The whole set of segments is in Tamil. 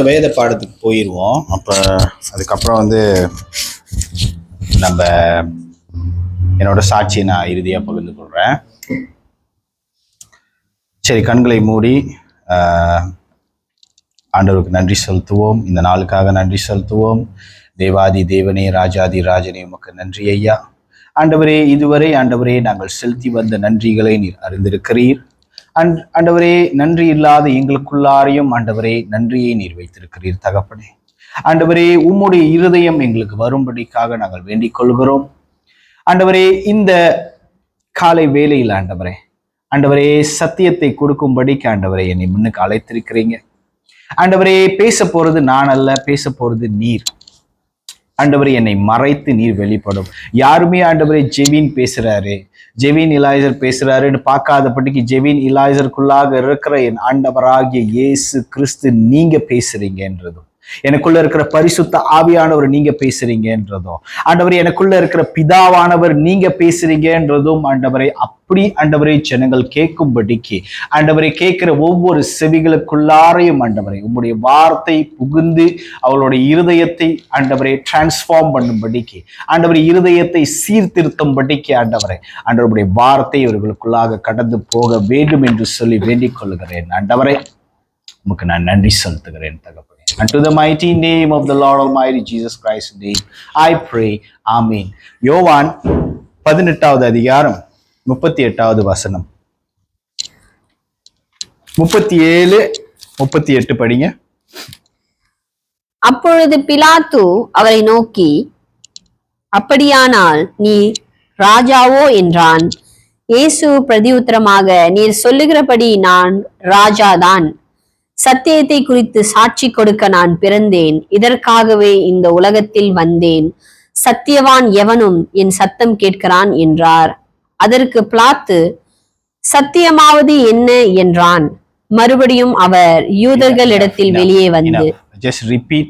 வேத பாடத்துக்கு போயிடுவோம். அப்போ அதுக்கப்புறம் நம்ம என்னோட சாட்சியை நான் இறுதியாக பகிர்ந்து கொள்கிறேன். சரி, கண்களை மூடி ஆண்டவருக்கு நன்றி செலுத்துவோம். இந்த நாளுக்காக நன்றி செலுத்துவோம். தேவாதி தேவனே, ராஜாதி ராஜனே, உமக்கு நன்றி ஐயா. ஆண்டவரே, இதுவரை ஆண்டவரே நாங்கள் செலுத்தி வந்த நன்றிகளை நீர் அறிந்திருக்கிறீர். ஆண்டவரே, நன்றி இல்லாத எங்களுக்குள்ளாரையும் ஆண்டவரே நன்றியை நீர் வைத்திருக்கிறீர் தகப்பனே. ஆண்டவரே, உம்முடைய இருதயம் எங்களுக்கு வரும்படிக்காக நாங்கள் வேண்டிக் கொள்கிறோம். ஆண்டவரே, இந்த காலை வேளையில் ஆண்டவரே சத்தியத்தை கொடுக்கும்படிக்கு ஆண்டவரே என்னை முன்னுக்கு அழைத்திருக்கிறீங்க. ஆண்டவரே, பேச போறது நான் அல்ல, பேச போறது நீர். ஆண்டவரே, என்னை மறைத்து நீர் வெளிப்படும். யாருமே ஆண்டவரே ஜெவின் பேசுறாரு, ஜெவின் இலாய்சர் பேசுறாருன்னு பார்க்காதபடிக்கு ஜெவின் இலாய்சருக்குள்ளாக இருக்கிற என் ஆண்டவராகிய இயேசு கிறிஸ்து நீங்க பேசுறீங்கன்றதும், எனக்குள்ள இருக்கிற பரிசுத்த ஆவியானவர் நீங்க பேசுறீங்கன்றதும், ஆண்டவரே எனக்குள்ள இருக்கிற பிதாவானவர் நீங்க பேசுறீங்கன்றதும் ஆண்டவரை அப்படி ஆண்டவரை ஜனங்கள் கேட்கும்படிக்கு ஆண்டவரை கேட்கிற ஒவ்வொரு செவிகளுக்குள்ளாரையும் ஆண்டவரை உங்களுடைய வார்த்தை புகுந்து அவளுடைய இருதயத்தை ஆண்டவரை டிரான்ஸ்ஃபார்ம் பண்ணும்படிக்கு, ஆண்டவரை இருதயத்தை சீர்திருத்தும்படிக்கு ஆண்டவருடைய வார்த்தை இவர்களுக்குள்ளாக கடந்து போக வேண்டும் என்று சொல்லி வேண்டிக் கொள்கிறேன். ஆண்டவரை உமக்கு நான் நன்றி செலுத்துகிறேன் தகப்பனே. And to the mighty name of the Lord Almighty Jesus Christ name I pray. Amen. யோவான் 18வது அதிகாரம் 38வது வசனம், 37-38 படிங்க. அப்பொழுது பிலாத்து அவரை நோக்கி, அப்படியானால் நீ ராஜாவோ என்றான். இயேசு பிரதியுத்தரமாக, நீர் சொல்லுகிறபடி நான் ராஜாதான். சத்தியத்தை குறித்து சாட்சி கொடுக்க நான் பிறந்தேன். இதற்காகவே இந்த உலகத்தில் வந்தேன். சத்தியவான் எவனும் என் சத்தம் கேட்கிறான் என்றார். அதற்கு பிலாத்து, சத்தியமாவது என்ன என்றான். மறுபடியும் அவர் யூதர்களிடத்தில் வெளியே வந்து, just repeat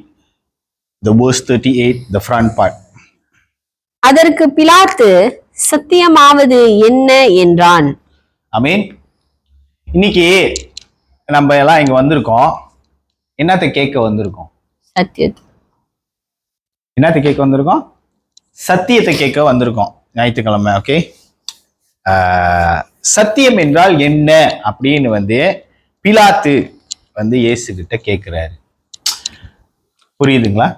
the verse 38, the front part. அதற்கு பிலாத்து, சத்தியமாவது என்ன என்றான். ஆமென். இன்னைக்கு நம்ம எல்லாம் இங்க வந்திருக்கோம். என்னத்தை கேட்க வந்திருக்கோம்? சத்தியத்தை. என்னத்தை கேட்க வந்திருக்கோம்? சத்தியத்தை கேட்க வந்திருக்கோம். ஞாயிற்றுக்கிழமை. ஓகே, சத்தியம் என்றால் என்ன அப்படின்னு பிலாத்து இயேசு கிட்ட கேட்கிறாரு. புரியுதுங்களா?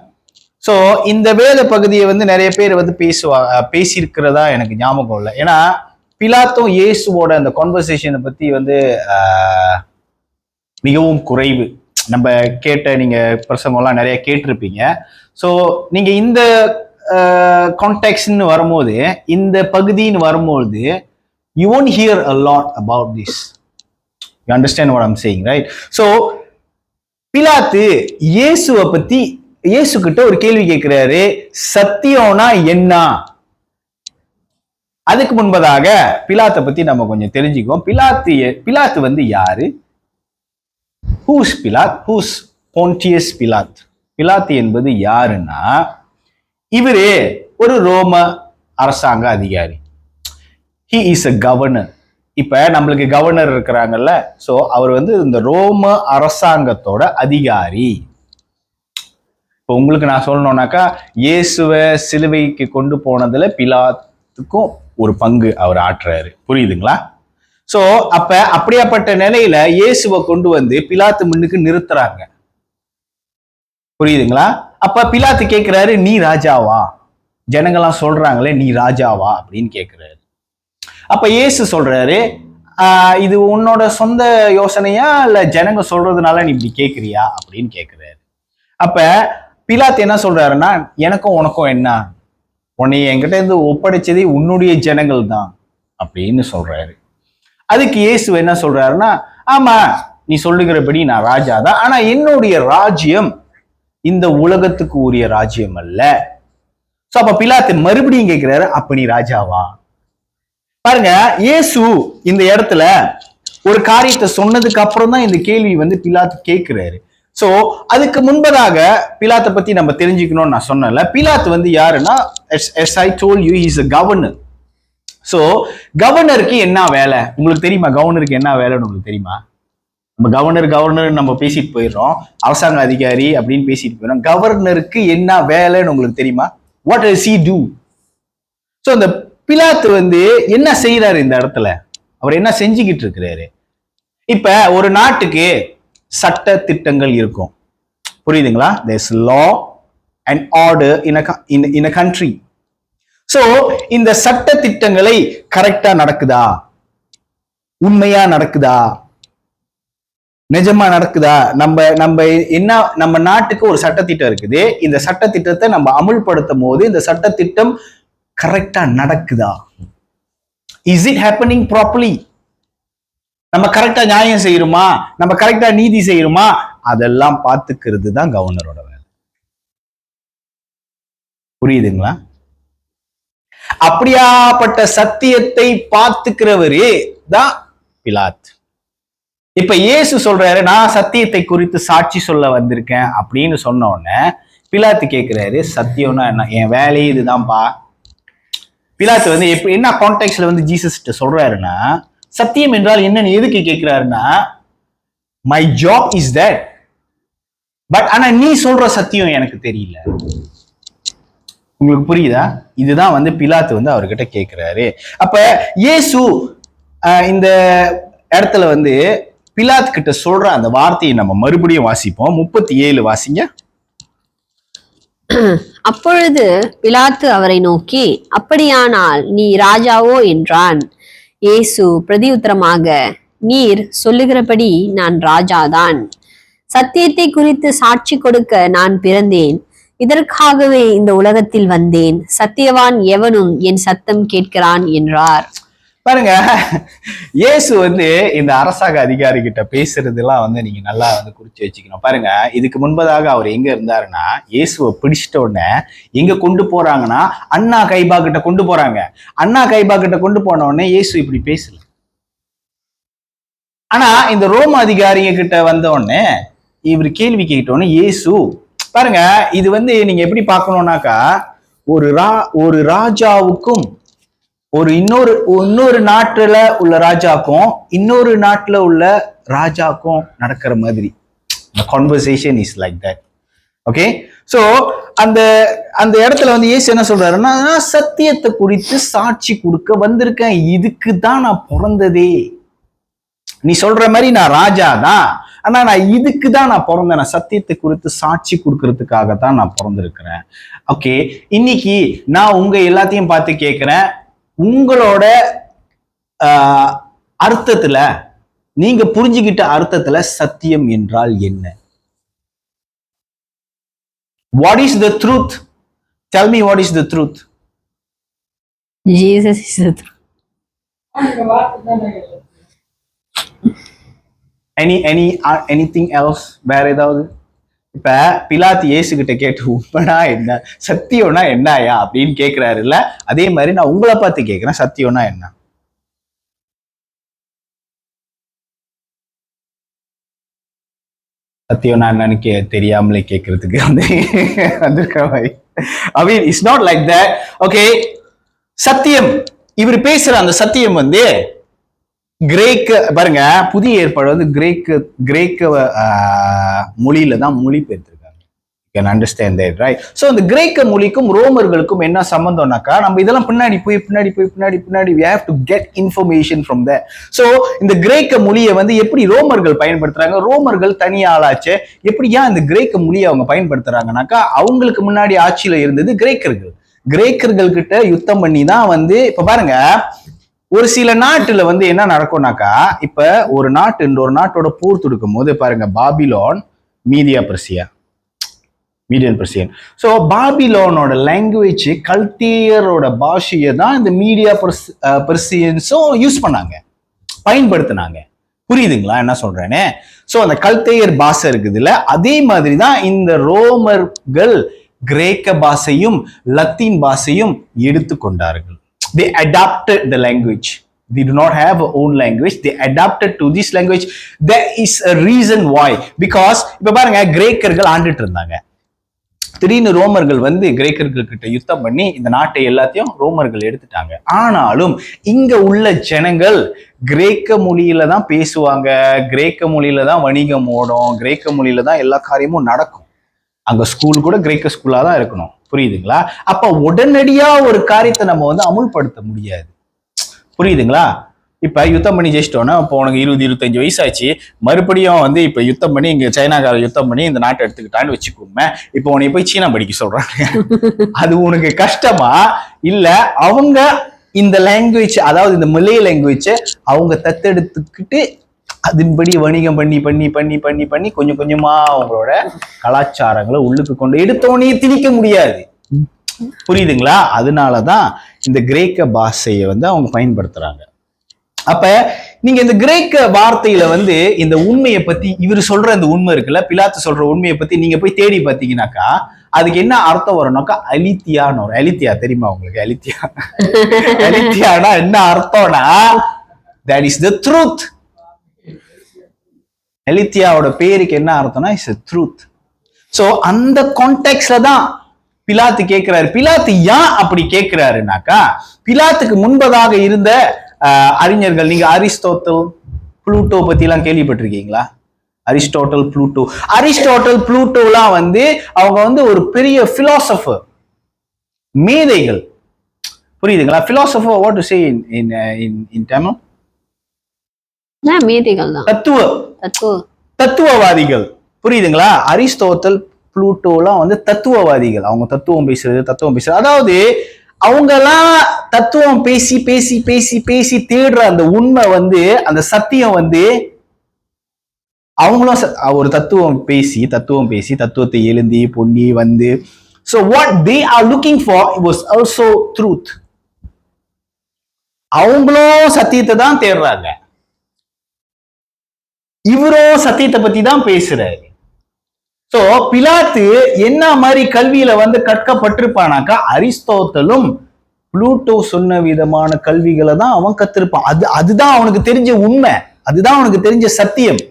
சோ இந்த வேத பகுதியை நிறைய பேர் பேசியிருக்கிறதா எனக்கு ஞாபகம் இல்லை. ஏன்னா பிலாத்தும் இயேசுவோட அந்த கான்வர்சேஷனை பத்தி மிகவும் குறைவு. நம்ம நீங்க பிரசங்கம்லாம் நிறைய கேட்டிருப்பீங்க. ஸோ நீங்க இந்த கான்டெக்ட்னு வரும்போது, இந்த பகுதின்னு வரும்போது, you won't hear a lot about this. You understand what I'm saying, right? So பிலாத்து இயேசுவை பத்தி இயேசு கிட்ட ஒரு கேள்வி கேட்கிறாரு, சத்தியம்னா என்ன? அதுக்கு முன்பதாக பிலாத்தை பத்தி நம்ம கொஞ்சம் தெரிஞ்சுக்குவோம். பிலாத்து யாரு? Who's Pilate? Who's Pontius Pilate? பிலாத்து என்பது யாருன்னா, இவரு ஒரு ரோம அரசாங்க அதிகாரி. He is a governor. இப்ப நம்மளுக்கு கவர்னர் இருக்கிறாங்கல்ல, சோ அவர் இந்த ரோம அரசாங்கத்தோட அதிகாரி. இப்போ உங்களுக்கு நான் சொல்லணும்னாக்கா, இயேசுவை சிலுவைக்கு கொண்டு போனதுல பிலாத்துக்கும் ஒரு பங்கு அவர் ஆற்றுறாரு. புரியுதுங்களா? சோ அப்படியாப்பட்ட நிலையில இயேசுவை கொண்டு பிலாத்து முன்னுக்கு நிறுத்துறாங்க. புரியுதுங்களா? அப்ப பிலாத்து கேட்கிறாரு, நீ ராஜாவா? ஜனங்கள்லாம் சொல்றாங்களே, நீ ராஜாவா அப்படின்னு கேட்கிறாரு. அப்ப இயேசு சொல்றாரு, இது உன்னோட சொந்த யோசனையா இல்ல ஜனங்க சொல்றதுனால நீ இப்படி கேட்கிறியா அப்படின்னு கேட்கிறாரு. அப்ப பிலாத்து என்ன சொல்றாருன்னா, எனக்கும் உனக்கும் என்ன? உன்னை என்கிட்ட ஒப்படைச்சதே உன்னுடைய ஜனங்கள் தான் அப்படின்னு சொல்றாரு. அதுக்கு இயேசு என்ன சொல்றாருன்னா, ஆமா நீ சொல்லுகிறபடி நான் ராஜா தான், ஆனா என்னுடைய ராஜ்யம் இந்த உலகத்துக்கு உரிய ராஜ்யம் அல்ல. சோ அப்ப பிலாத்து மறுபடியும் கேட்கிறாரு, அப்ப நீ ராஜாவா? பாருங்க, இயேசு இந்த இடத்துல ஒரு காரியத்தை சொன்னதுக்கு அப்புறம் தான் இந்த கேள்வி பிலாத்து கேட்கிறாரு. சோ அதுக்கு முன்பதாக பிலாத்தை பத்தி நம்ம தெரிஞ்சுக்கணும்னு நான் சொன்னேன்ல. பிலாத்து யாருன்னா, as I told you, he is a governor. So கவர்னருக்கு என்ன வேலை உங்களுக்கு தெரியுமா? கவர்னருக்கு என்ன வேலைன்னு உங்களுக்கு தெரியுமா? நம்ம கவர்னர் நம்ம பேசிட்டு போயிடுறோம், அரசாங்க அதிகாரி அப்படின்னு பேசிட்டு போயிடும். கவர்னருக்கு என்ன வேலைன்னு உங்களுக்கு தெரியுமா? What does he two? So அந்த பிலாத்து என்ன செய்யறாரு இந்த இடத்துல? அவர் என்ன செஞ்சுக்கிட்டு இருக்கிறாரு? இப்ப ஒரு நாட்டுக்கு சட்ட திட்டங்கள் இருக்கும், புரியுதுங்களா? there's law and order in a country. So இந்த சட்ட திட்டங்களை கரெக்டா நடக்குதா, உண்மையா நடக்குதா, நிஜமா நடக்குதா? நம்ம நாட்டுக்கு ஒரு சட்டத்திட்டம் இருக்குது. இந்த சட்டத்திட்டத்தை நம்ம அமுல்படுத்தும் போது இந்த சட்டத்திட்டம் கரெக்டா நடக்குதா? Is it happening properly? நம்ம கரெக்டா நியாயம் செய்யறோமா, நம்ம கரெக்டா நீதி செய்யறோமா, அதெல்லாம் பார்த்துக்கிறது தான் கவர்னரோட வேலை. புரியுதுங்களா? அப்படியாப்பட்ட சத்தியத்தை பார்த்துக்கிறவரே தான் பிலாத். இப்ப இயேசு சொல்றாரு, நான் சத்தியத்தை குறித்து சாட்சி சொல்ல வந்திருக்கேன் அப்படின்னு சொன்ன உடனே பிலாத்து கேட்கிறாரு, சத்தியம்னா என்ன? என் வேலையே இதுதான்ப்பா. பிலாத்து என்ன கான்டெக்ட்ல ஜீசஸ் சொல்றாருன்னா, சத்தியம் என்றால் என்னன்னு எதுக்கு கேட்கிறாருன்னா, my job is that, but ஆனா நீ சொல்ற சத்தியம் எனக்கு தெரியல. உங்களுக்கு புரியுதா? இதுதான் பிலாத்து அவர்கிட்ட கேட்கிறாரு. அப்ப இயேசு இந்த இடத்துல பிலாத் கிட்ட சொல்ற அந்த வார்த்தையை நம்ம மறுபடியும் வாசிப்போம். 37 வாசிங்க. அப்பொழுது பிலாத்து அவரை நோக்கி, அப்படியானால் நீ ராஜாவோ என்றான். இயேசு பிரதியுத்தரமாக, நீர் சொல்லுகிறபடி நான் ராஜாதான். சத்தியத்தை குறித்து சாட்சி கொடுக்க நான் பிறந்தேன். இதற்காகவே இந்த உலகத்தில் வந்தேன். சத்தியவான் எவனும் என் சத்தம் கேட்கிறான் என்றார். பாருங்க, இயேசு இந்த அரசாங்க அதிகாரி கிட்ட பேசுறதெல்லாம் நீங்க நல்லா குறிச்சு வச்சுக்கணும். பாருங்க, இதுக்கு முன்பதாக அவர் எங்க இருந்தாருன்னா, இயேசுவை பிடிச்சிட்ட உடனே எங்க கொண்டு போறாங்கன்னா அண்ணா கைபா கிட்ட கொண்டு போறாங்க. அண்ணா கைபா கிட்ட கொண்டு போன உடனே இயேசு இப்படி பேசல. ஆனா இந்த ரோம அதிகாரிங்க கிட்ட வந்த உடனே இவர் கேள்வி கேட்டோன்னு இயேசு, பாருங்க இது நீங்க எப்படி பார்க்கணும்னாக்கா, ஒரு ராஜாவுக்கும் இன்னொரு நாட்டுல உள்ள ராஜாக்கும் இன்னொரு நாட்டுல உள்ள ராஜாக்கும் நடக்கிற மாதிரி. The conversation is like that. Okay, so அந்த இடத்துல இயேசு என்ன சொல்றாருன்னா, நான் சத்தியத்தை குறித்து சாட்சி கொடுக்க வந்திருக்கேன். இதுக்கு தான் நான் பிறந்ததே. நீ சொல்ற மாதிரி நான் ராஜா தான், ஆனா நான் இதுக்கு தான் நான் பிறந்தேன். நான் சத்தியத்தை குறித்து சாட்சி கொடுக்கறதுக்காக தான் நான் பிறந்திருக்கிறேன். ஓகே, இன்னைக்கு நான் உங்க எல்லாத்தையும் பார்த்து கேட்கிறேன், உங்களோட அர்த்தத்துல, நீங்க புரிஞ்சுக்கிட்ட அர்த்தத்துல சத்தியம் என்றால் என்ன? What is the truth? Tell me, what is the truth? Jesus is the truth. Anything else? வேற ஏதாவது? இப்ப பிலாத்து இயேசு கிட்ட கேட்டு உண்மைனா என்ன, சத்தியம்னா என்னயா அப்படின்னு கேட்கிறாரு இல்ல? அதே மாதிரி நான் உங்களை பார்த்து கேட்கிறேன், சத்தியம்னா என்ன? சத்தியம்னா என்னன்னு தெரியாமலே கேட்கறதுக்கு வந்திருக்கிற மாதிரி. I mean, it's not like that. Okay, சத்தியம், இவர் பேசுற அந்த சத்தியம் கிரேக்க, பாருங்க புதிய ஏற்பாடு கிரேக்க மொழியில தான் மொழிபெயர்த்திருக்காங்க. You can understand that, right? So இந்த கிரேக்க மொழிக்கும் ரோமர்களுக்கும் என்ன சம்பந்தம்னாக்கா, நம்ம இதெல்லாம் பின்னாடி போய் we have to get information from there. So இந்த கிரேக்க மொழியை எப்படி ரோமர்கள் பயன்படுத்துறாங்க? ரோமர்கள் தனி ஆளாச்சு. எப்படியா இந்த கிரேக்க மொழியை அவங்க பயன்படுத்துறாங்கனாக்கா, அவங்களுக்கு முன்னாடி ஆட்சியில இருந்தது கிரேக்கர்கள் கிட்ட யுத்தம் பண்ணி தான் இப்ப பாருங்க, ஒரு சில நாட்டுல என்ன நடக்கும்னாக்கா, இப்ப ஒரு நாட்டு இன்னொரு நாட்டோட போர் தொடுக்கும் போது பாருங்க, பாபிலோன், மீடியன் பர்சியன். சோ பாபிலோனோட லாங்குவேஜ், கல்தேயரோட பாஷையை தான் இந்த மீடியா பர்சியன்ஸும் யூஸ் பண்ணாங்க, பயன்படுத்தினாங்க. புரியுதுங்களா என்ன சொல்றேன்னு? சோ அந்த கல்தேயர் பாஷை இருக்குதுல்ல, அதே மாதிரிதான் இந்த ரோமர்கள் கிரேக்க பாஷையும் Latin பாஷையும் எடுத்துக்கொண்டார்கள். They adapted the language. They do not have their own language. They adapted to this language. There is a reason why. Because இப்ப பாருங்க, கிரேக்கர்கள் ஆண்டுட்டு இருந்தாங்க. திடீர்னு ரோமர்கள் வந்து கிரேக்கர்கள் கிட்ட யுத்தம் பண்ணி இந்த நாட்டை எல்லாத்தையும் ரோமர்கள் எடுத்துட்டாங்க. ஆனாலும் இங்க உள்ள ஜனங்கள் கிரேக்க மொழியில தான் பேசுவாங்க, கிரேக்க மொழியில தான் வணிகம் ஓடும், கிரேக்க மொழியில தான் எல்லா காரியமும் நடக்கும். அங்க ஸ்கூல் கூட கிரேக்க ஸ்கூலா தான் இருக்கணும். புரியுதுங்களா? அப்ப உடனடியா ஒரு காரியத்தை நம்ம வந்து அமுல்படுத்த முடியாது. புரியுதுங்களா? இப்ப யுத்தம் பண்ணி ஜெயிச்சிட்டோன்னா, இப்போ உனக்கு 20-25 வயசாச்சு, மறுபடியும் வந்து இப்ப யுத்தம் பண்ணி இங்க சைனாக்கார யுத்தம் பண்ணி இந்த நாட்டை எடுத்துக்கிட்டான்னு வச்சுக்கோமே, இப்போ உன்னை போய் சீனா படிக்க சொல்றாங்க. அது உனக்கு கஷ்டமா? இல்ல அவங்க இந்த லாங்குவேஜ், அதாவது இந்த மலே லாங்குவேஜ் அவங்க தத்தெடுத்துக்கிட்டு அதன்படி வணிகம் பண்ணி பண்ணி பண்ணி பண்ணி பண்ணி கொஞ்சம் கொஞ்சமா அவங்களோட கலாச்சாரங்களை உள்ளுக்கு கொண்டு எடுத்தோடனே திணிக்க முடியாது. புரியுதுங்களா? அதனாலதான் இந்த கிரேக்க பாஷையை வந்து அவங்க பயன்படுத்துறாங்க. அப்ப நீங்க இந்த கிரேக்க வார்த்தையில வந்து இந்த உண்மையை பத்தி, இவர் சொல்ற இந்த உண்மை இருக்குல்ல, பிலாத்து சொல்ற உண்மையை பத்தி நீங்க போய் தேடி பார்த்தீங்கன்னாக்கா அதுக்கு என்ன அர்த்தம் வரும்னாக்கா அலித்தியான்னு வரும். அலித்தியா தெரியுமா உங்களுக்கு? அலித்தியா அலித்தியானா என்ன அர்த்தம்னா that is the truth. அலித்தியாவோட பேருக்கு என்ன அர்த்தம்னா இட்ஸ் ட்ரூத். சோ அந்த கான்டெக்ட்ல தான் பிலாத்து கேட்கிறாரு. பிலாத்து ஏன் அப்படி கேட்கிறாருனாக்கா, பிலாத்துக்கு முன்பதாக இருந்த அறிஞர்கள், நீங்க அரிஸ்டோட்டல், புளூட்டோ பத்தி எல்லாம் கேள்விப்பட்டிருக்கீங்களா? அரிஸ்டோட்டல், புளூட்டோலாம் வந்து அவங்க வந்து ஒரு பெரிய பிலாசபர், மேதைகள். புரியுதுங்களா? பிலாசபர் வாட் டு சே இன் தமிழ்? மேதைகள் தான். தத்துவவாதிகள். புரியுதுங்களா? அரிஸ்டோட்டல், புளூட்டோலாம் வந்து தத்துவவாதிகள். அவங்க தத்துவம் பேசுறது. அதாவது அவங்கெல்லாம் தத்துவம் பேசி பேசி பேசி பேசி தேடுற அந்த உண்மை வந்து, அந்த சத்தியம் வந்து, அவங்களும் ஒரு தத்துவம் பேசி தத்துவத்தை எழுந்தி பொன்னி வந்து, so what they are looking for was also truth. அவங்களும் சத்தியத்தை தான் தேடுறாங்க, இவரும் சத்தியத்தை பத்தி தான் பேசுறாரு. சோ பிலாத்து என்ன மாதிரி கல்வியில வந்து கற்கப்பட்டிருப்பானாக்கா, அரிஸ்டோட்டலும் புளூட்டோ சொன்ன விதமான கல்விகளை தான் அவன் கத்திருப்பான். அதுதான் அவனுக்கு தெரிஞ்ச உண்மை, அதுதான் அவனுக்கு தெரிஞ்ச சத்தியம்.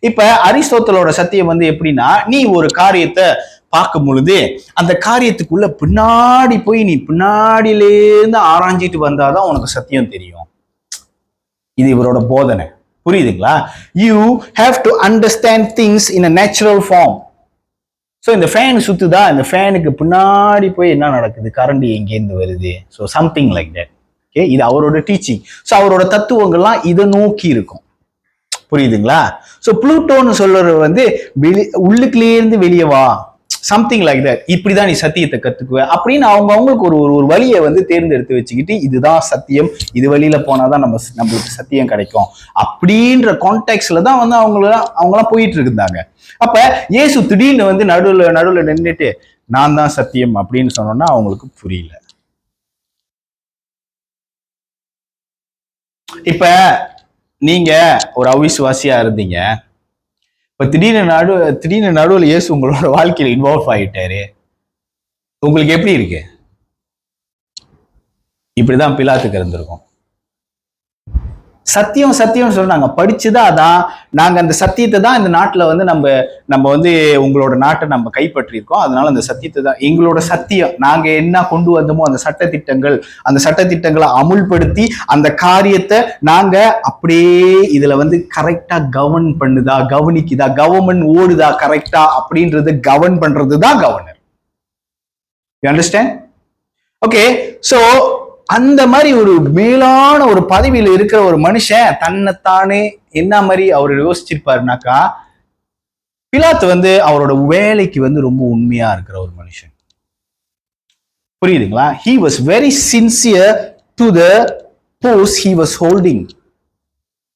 இப்ப அரிஸ்டோட்டலோட சத்தியம் வந்து எப்படின்னா, நீ ஒரு காரியத்தை பார்க்கும் பொழுது அந்த காரியத்துக்குள்ள பின்னாடி போய் நீ பின்னாடியிலேருந்து ஆராய்ஞ்சிட்டு வந்தாதான் உனக்கு சத்தியம் தெரியும். இது இவரோட போதனை. புரியுதுங்களா? You have to understand things in a natural form. So இந்த ஃபேன் சுத்துதா, இந்த ஃபேனுக்கு பின்னாடி போய் என்ன நடக்குது, கரண்ட் எங்கேருந்து வருது, so something like that. Okay, இது அவரோட டீச்சிங். ஸோ அவரோட தத்துவங்கள்லாம் இதை நோக்கி இருக்கும். புரியுதுங்களா? ஸோ புளூட்டோன்னு சொல்றது வந்து உள்ளுக்குள்ளேருந்து வெளியே வா, சம்திங் லைக் தட். இப்படிதான் நீ சத்தியத்தை கத்துக்குவ அப்படின்னு அவங்களுக்கு ஒரு வழியை வந்து தேர்ந்தெடுத்து வச்சுக்கிட்டு, இதுதான் சத்தியம், இது வழியில போனாதான் நம்மளுக்கு சத்தியம் கிடைக்கும் அப்படின்ற கான்டெக்ட்ல தான் வந்து அவங்களாம் போயிட்டு இருந்தாங்க. அப்ப இயேசு திடீர்னு வந்து நடுவுல நின்றுட்டு நான் தான் சத்தியம் அப்படின்னு சொன்னோம்னா அவங்களுக்கு புரியல. இப்ப நீங்க ஒரு அவிசுவாசியா இருந்தீங்க, இப்ப திடீர்னு நடுவில் இயேசு உங்களோட வாழ்க்கையில இன்வால்வ் ஆகிட்டாரு, உங்களுக்கு எப்படி இருக்கு? இப்படிதான் பிலாத்துக்கு இருந்திருக்கும். சத்தியம் சொல்ல நாங்க படிச்சுதான் அதான், நாங்க அந்த சத்தியத்தை தான் இந்த நாட்டுல வந்து நம்ம வந்து உங்களோட நாட்டை நம்ம கைப்பற்றி இருக்கோம், அதனால அந்த சத்தியத்தை தான் எங்களோட சத்தியம். நாங்க என்ன கொண்டு வந்தோமோ அந்த சட்டத்திட்டங்களை அமுல்படுத்தி அந்த காரியத்தை நாங்க அப்படியே இதுல வந்து கரெக்டா கவனிக்குதா, கவர்மெண்ட் ஓடுதா கரெக்டா அப்படின்றது கவர்ன் பண்றதுதான் governor. You understand? Okay, so அந்த மாதிரி ஒரு மேலான ஒரு பதவியில இருக்கிற ஒரு மனுஷன் தன்னைத்தானே என்ன மாதிரி அவர் யோசிச்சிருப்பாருனாக்கா, பிலாத்து வந்து அவரோட வேலைக்கு வந்து ரொம்ப உண்மையா இருக்கிற ஒரு மனுஷன். புரியுதுங்களா? he was very sincere to the post he was holding.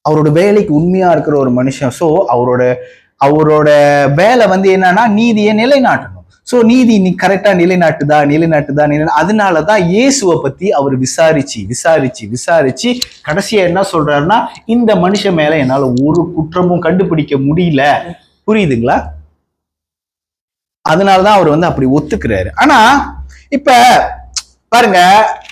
அவரோட வேலைக்கு உண்மையா இருக்கிற ஒரு மனுஷன். சோ அவரோட வேலை வந்து என்னன்னா நீதியை நிலைநாட்டணும். சோ நீதி நீ கரெக்டா நிலைநாட்டுதா, அதனாலதான் இயேசுவை பத்தி அவர் விசாரிச்சு கடைசியா என்ன சொல்றாருன்னா, இந்த மனுஷன் மேல என்னால ஒரு குற்றமும் கண்டுபிடிக்க முடியல. புரியுதுங்களா? அதனாலதான் அவர் வந்து அப்படி ஒத்துக்கிறாரு. ஆனா இப்ப பாருங்க,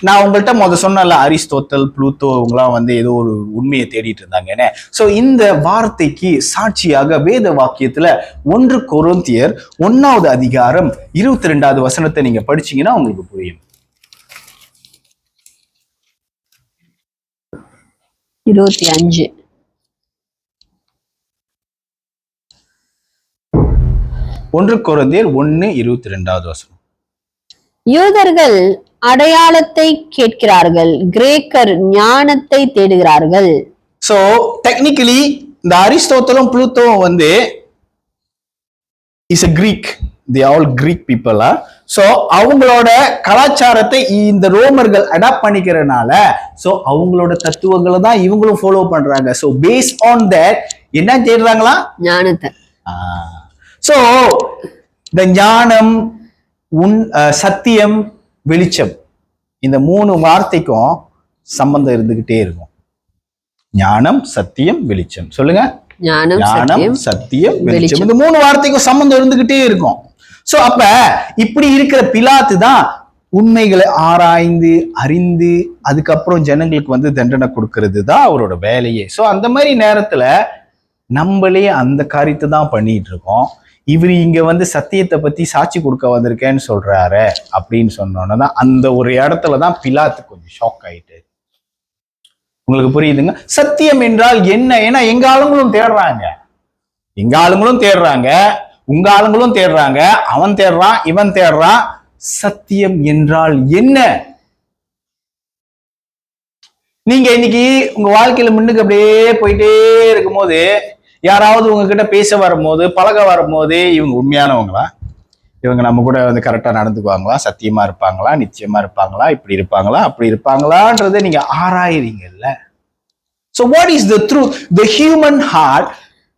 நான் உங்கள்கிட்ட சொன்னல அரிஸ்டோட்டல், புளூத்தோ இவங்கெல்லாம் வந்து ஏதோ ஒரு உண்மையை தேடிட்டு இருந்தாங்கன்னு. சோ இந்த வார்த்தைக்கு சாட்சியாக வேத வாக்கியத்துல 1 கொரிந்தியர் 1வது அதிகாரம் 22வது வசனத்தை நீங்க படிச்சீங்கன்னா உங்களுக்கு புரியும். 25. 1 கொரிந்தியர் 1:22வது வசனம். யூதர்கள் அடையாளத்தை கேட்கிறார்கள், கிரேக்கர் ஞானத்தை தேடுகிறார்கள். சோ டெக்னிக்கலி இந்த அரிஸ்டோட்டலும் புளூத்தோவும் வந்து is a Greek. they all Greek people. So அவங்களோட கலாச்சாரத்தை இந்த ரோமர்கள் அடாப்ட் பண்ணிக்கிறதுனால சோ அவங்களோட தத்துவங்களை தான் இவங்களும் ஃபாலோ பண்றாங்க. சோ பேஸ் ஆன் தட் என்ன தேடுறாங்களா? ஞானத்தை. சோ இந்த ஞானம், சத்தியம், வெளிச்சம், இந்த 3 வார்த்தைக்கும் சம்பந்தம் இருந்துகிட்டே இருக்கும். ஞானம், சத்தியம், வெளிச்சம். சொல்லுங்க. ஞானம், சத்தியம், வெளிச்சம். இந்த 3 வார்த்தைக்கும் சம்பந்தம் இருந்துகிட்டே இருக்கும். சோ அப்ப இப்படி இருக்கிற பிலாத்து தான் உண்மைகளை ஆராய்ந்து அறிந்து அதுக்கப்புறம் ஜனங்களுக்கு வந்து தண்டனை கொடுக்கிறது தான் அவரோட வேலையே. சோ அந்த மாதிரி நேரத்துல நம்மளே அந்த காரியத்தை தான் பண்ணிட்டு இருக்கோம். இவர் இங்க வந்து சத்தியத்தை பத்தி சாட்சி கொடுக்க வந்திருக்கேன்னு சொல்றாரு அப்படின்னு சொன்னோன்னா அந்த ஒரு இடத்துலதான் பிலாத்து கொஞ்சம் ஷாக் ஆயிட்டு. உங்களுக்கு புரியுதுங்க? சத்தியம் என்றால் என்ன? ஏன்னா எங்க ஆளுங்களும் தேடுறாங்க, உங்க ஆளுங்களும் தேடுறாங்க, அவன் தேடுறான், இவன் தேடுறான். சத்தியம் என்றால் என்ன? நீங்க இன்னைக்கு உங்க வாழ்க்கையில முன்னுக்கு அப்படியே போயிட்டே இருக்கும்போது யாராவது உங்ககிட்ட பேச வரும்போது, பழக வரும்போது, இவங்க உண்மையானவங்களா, இவங்க நம்ம கூட வந்து கரெக்டா நடந்துக்குவாங்களா, சத்தியமா இருப்பாங்களா, நிச்சயமா இருப்பாங்களா, இப்படி இருப்பாங்களா, அப்படி இருப்பாங்களான்றதை நீங்க ஆராயிறீங்கல்ல. So what is the truth? The human heart,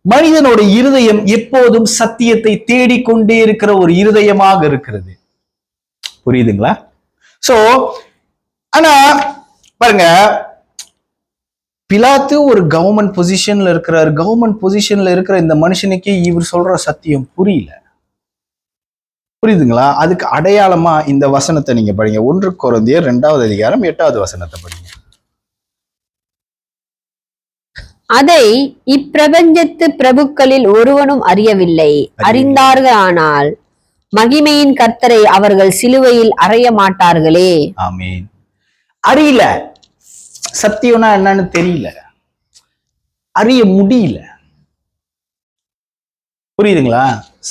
மனிதனோட இருதயம் எப்போதும் சத்தியத்தை தேடிக்கொண்டே இருக்கிற ஒரு இருதயமாக இருக்கிறது. புரியுதுங்களா? சோ ஆனா பாருங்க, பிலாத்து ஒரு கவர்மெண்ட் பொசிஷன்ல இருக்கிறார். கவர்மெண்ட் பொசிஷன்ல இருக்கிற இந்த மனுஷனுக்கு இவர் சொல்ற சத்தியம் புரியல. புரியுதுங்களா? அதுக்கு அடையாளமா இந்த வசனத்தை நீங்க படிங்க. 1 கொரிந்தியர் 2வது அதிகாரம் 8வது வசனத்தை படிங்க. அதை இப்பிரபஞ்சத்து பிரபுக்களில் ஒருவனும் அறியவில்லை, அறிந்தார்கள் ஆனால் மகிமையின் கர்த்தரை அவர்கள் சிலுவையில் அறைய மாட்டார்களே. ஆமென். அறியல, சத்தியம்னா என்னன்னு தெரியல, அறிய முடியல. புரியுதுங்களா?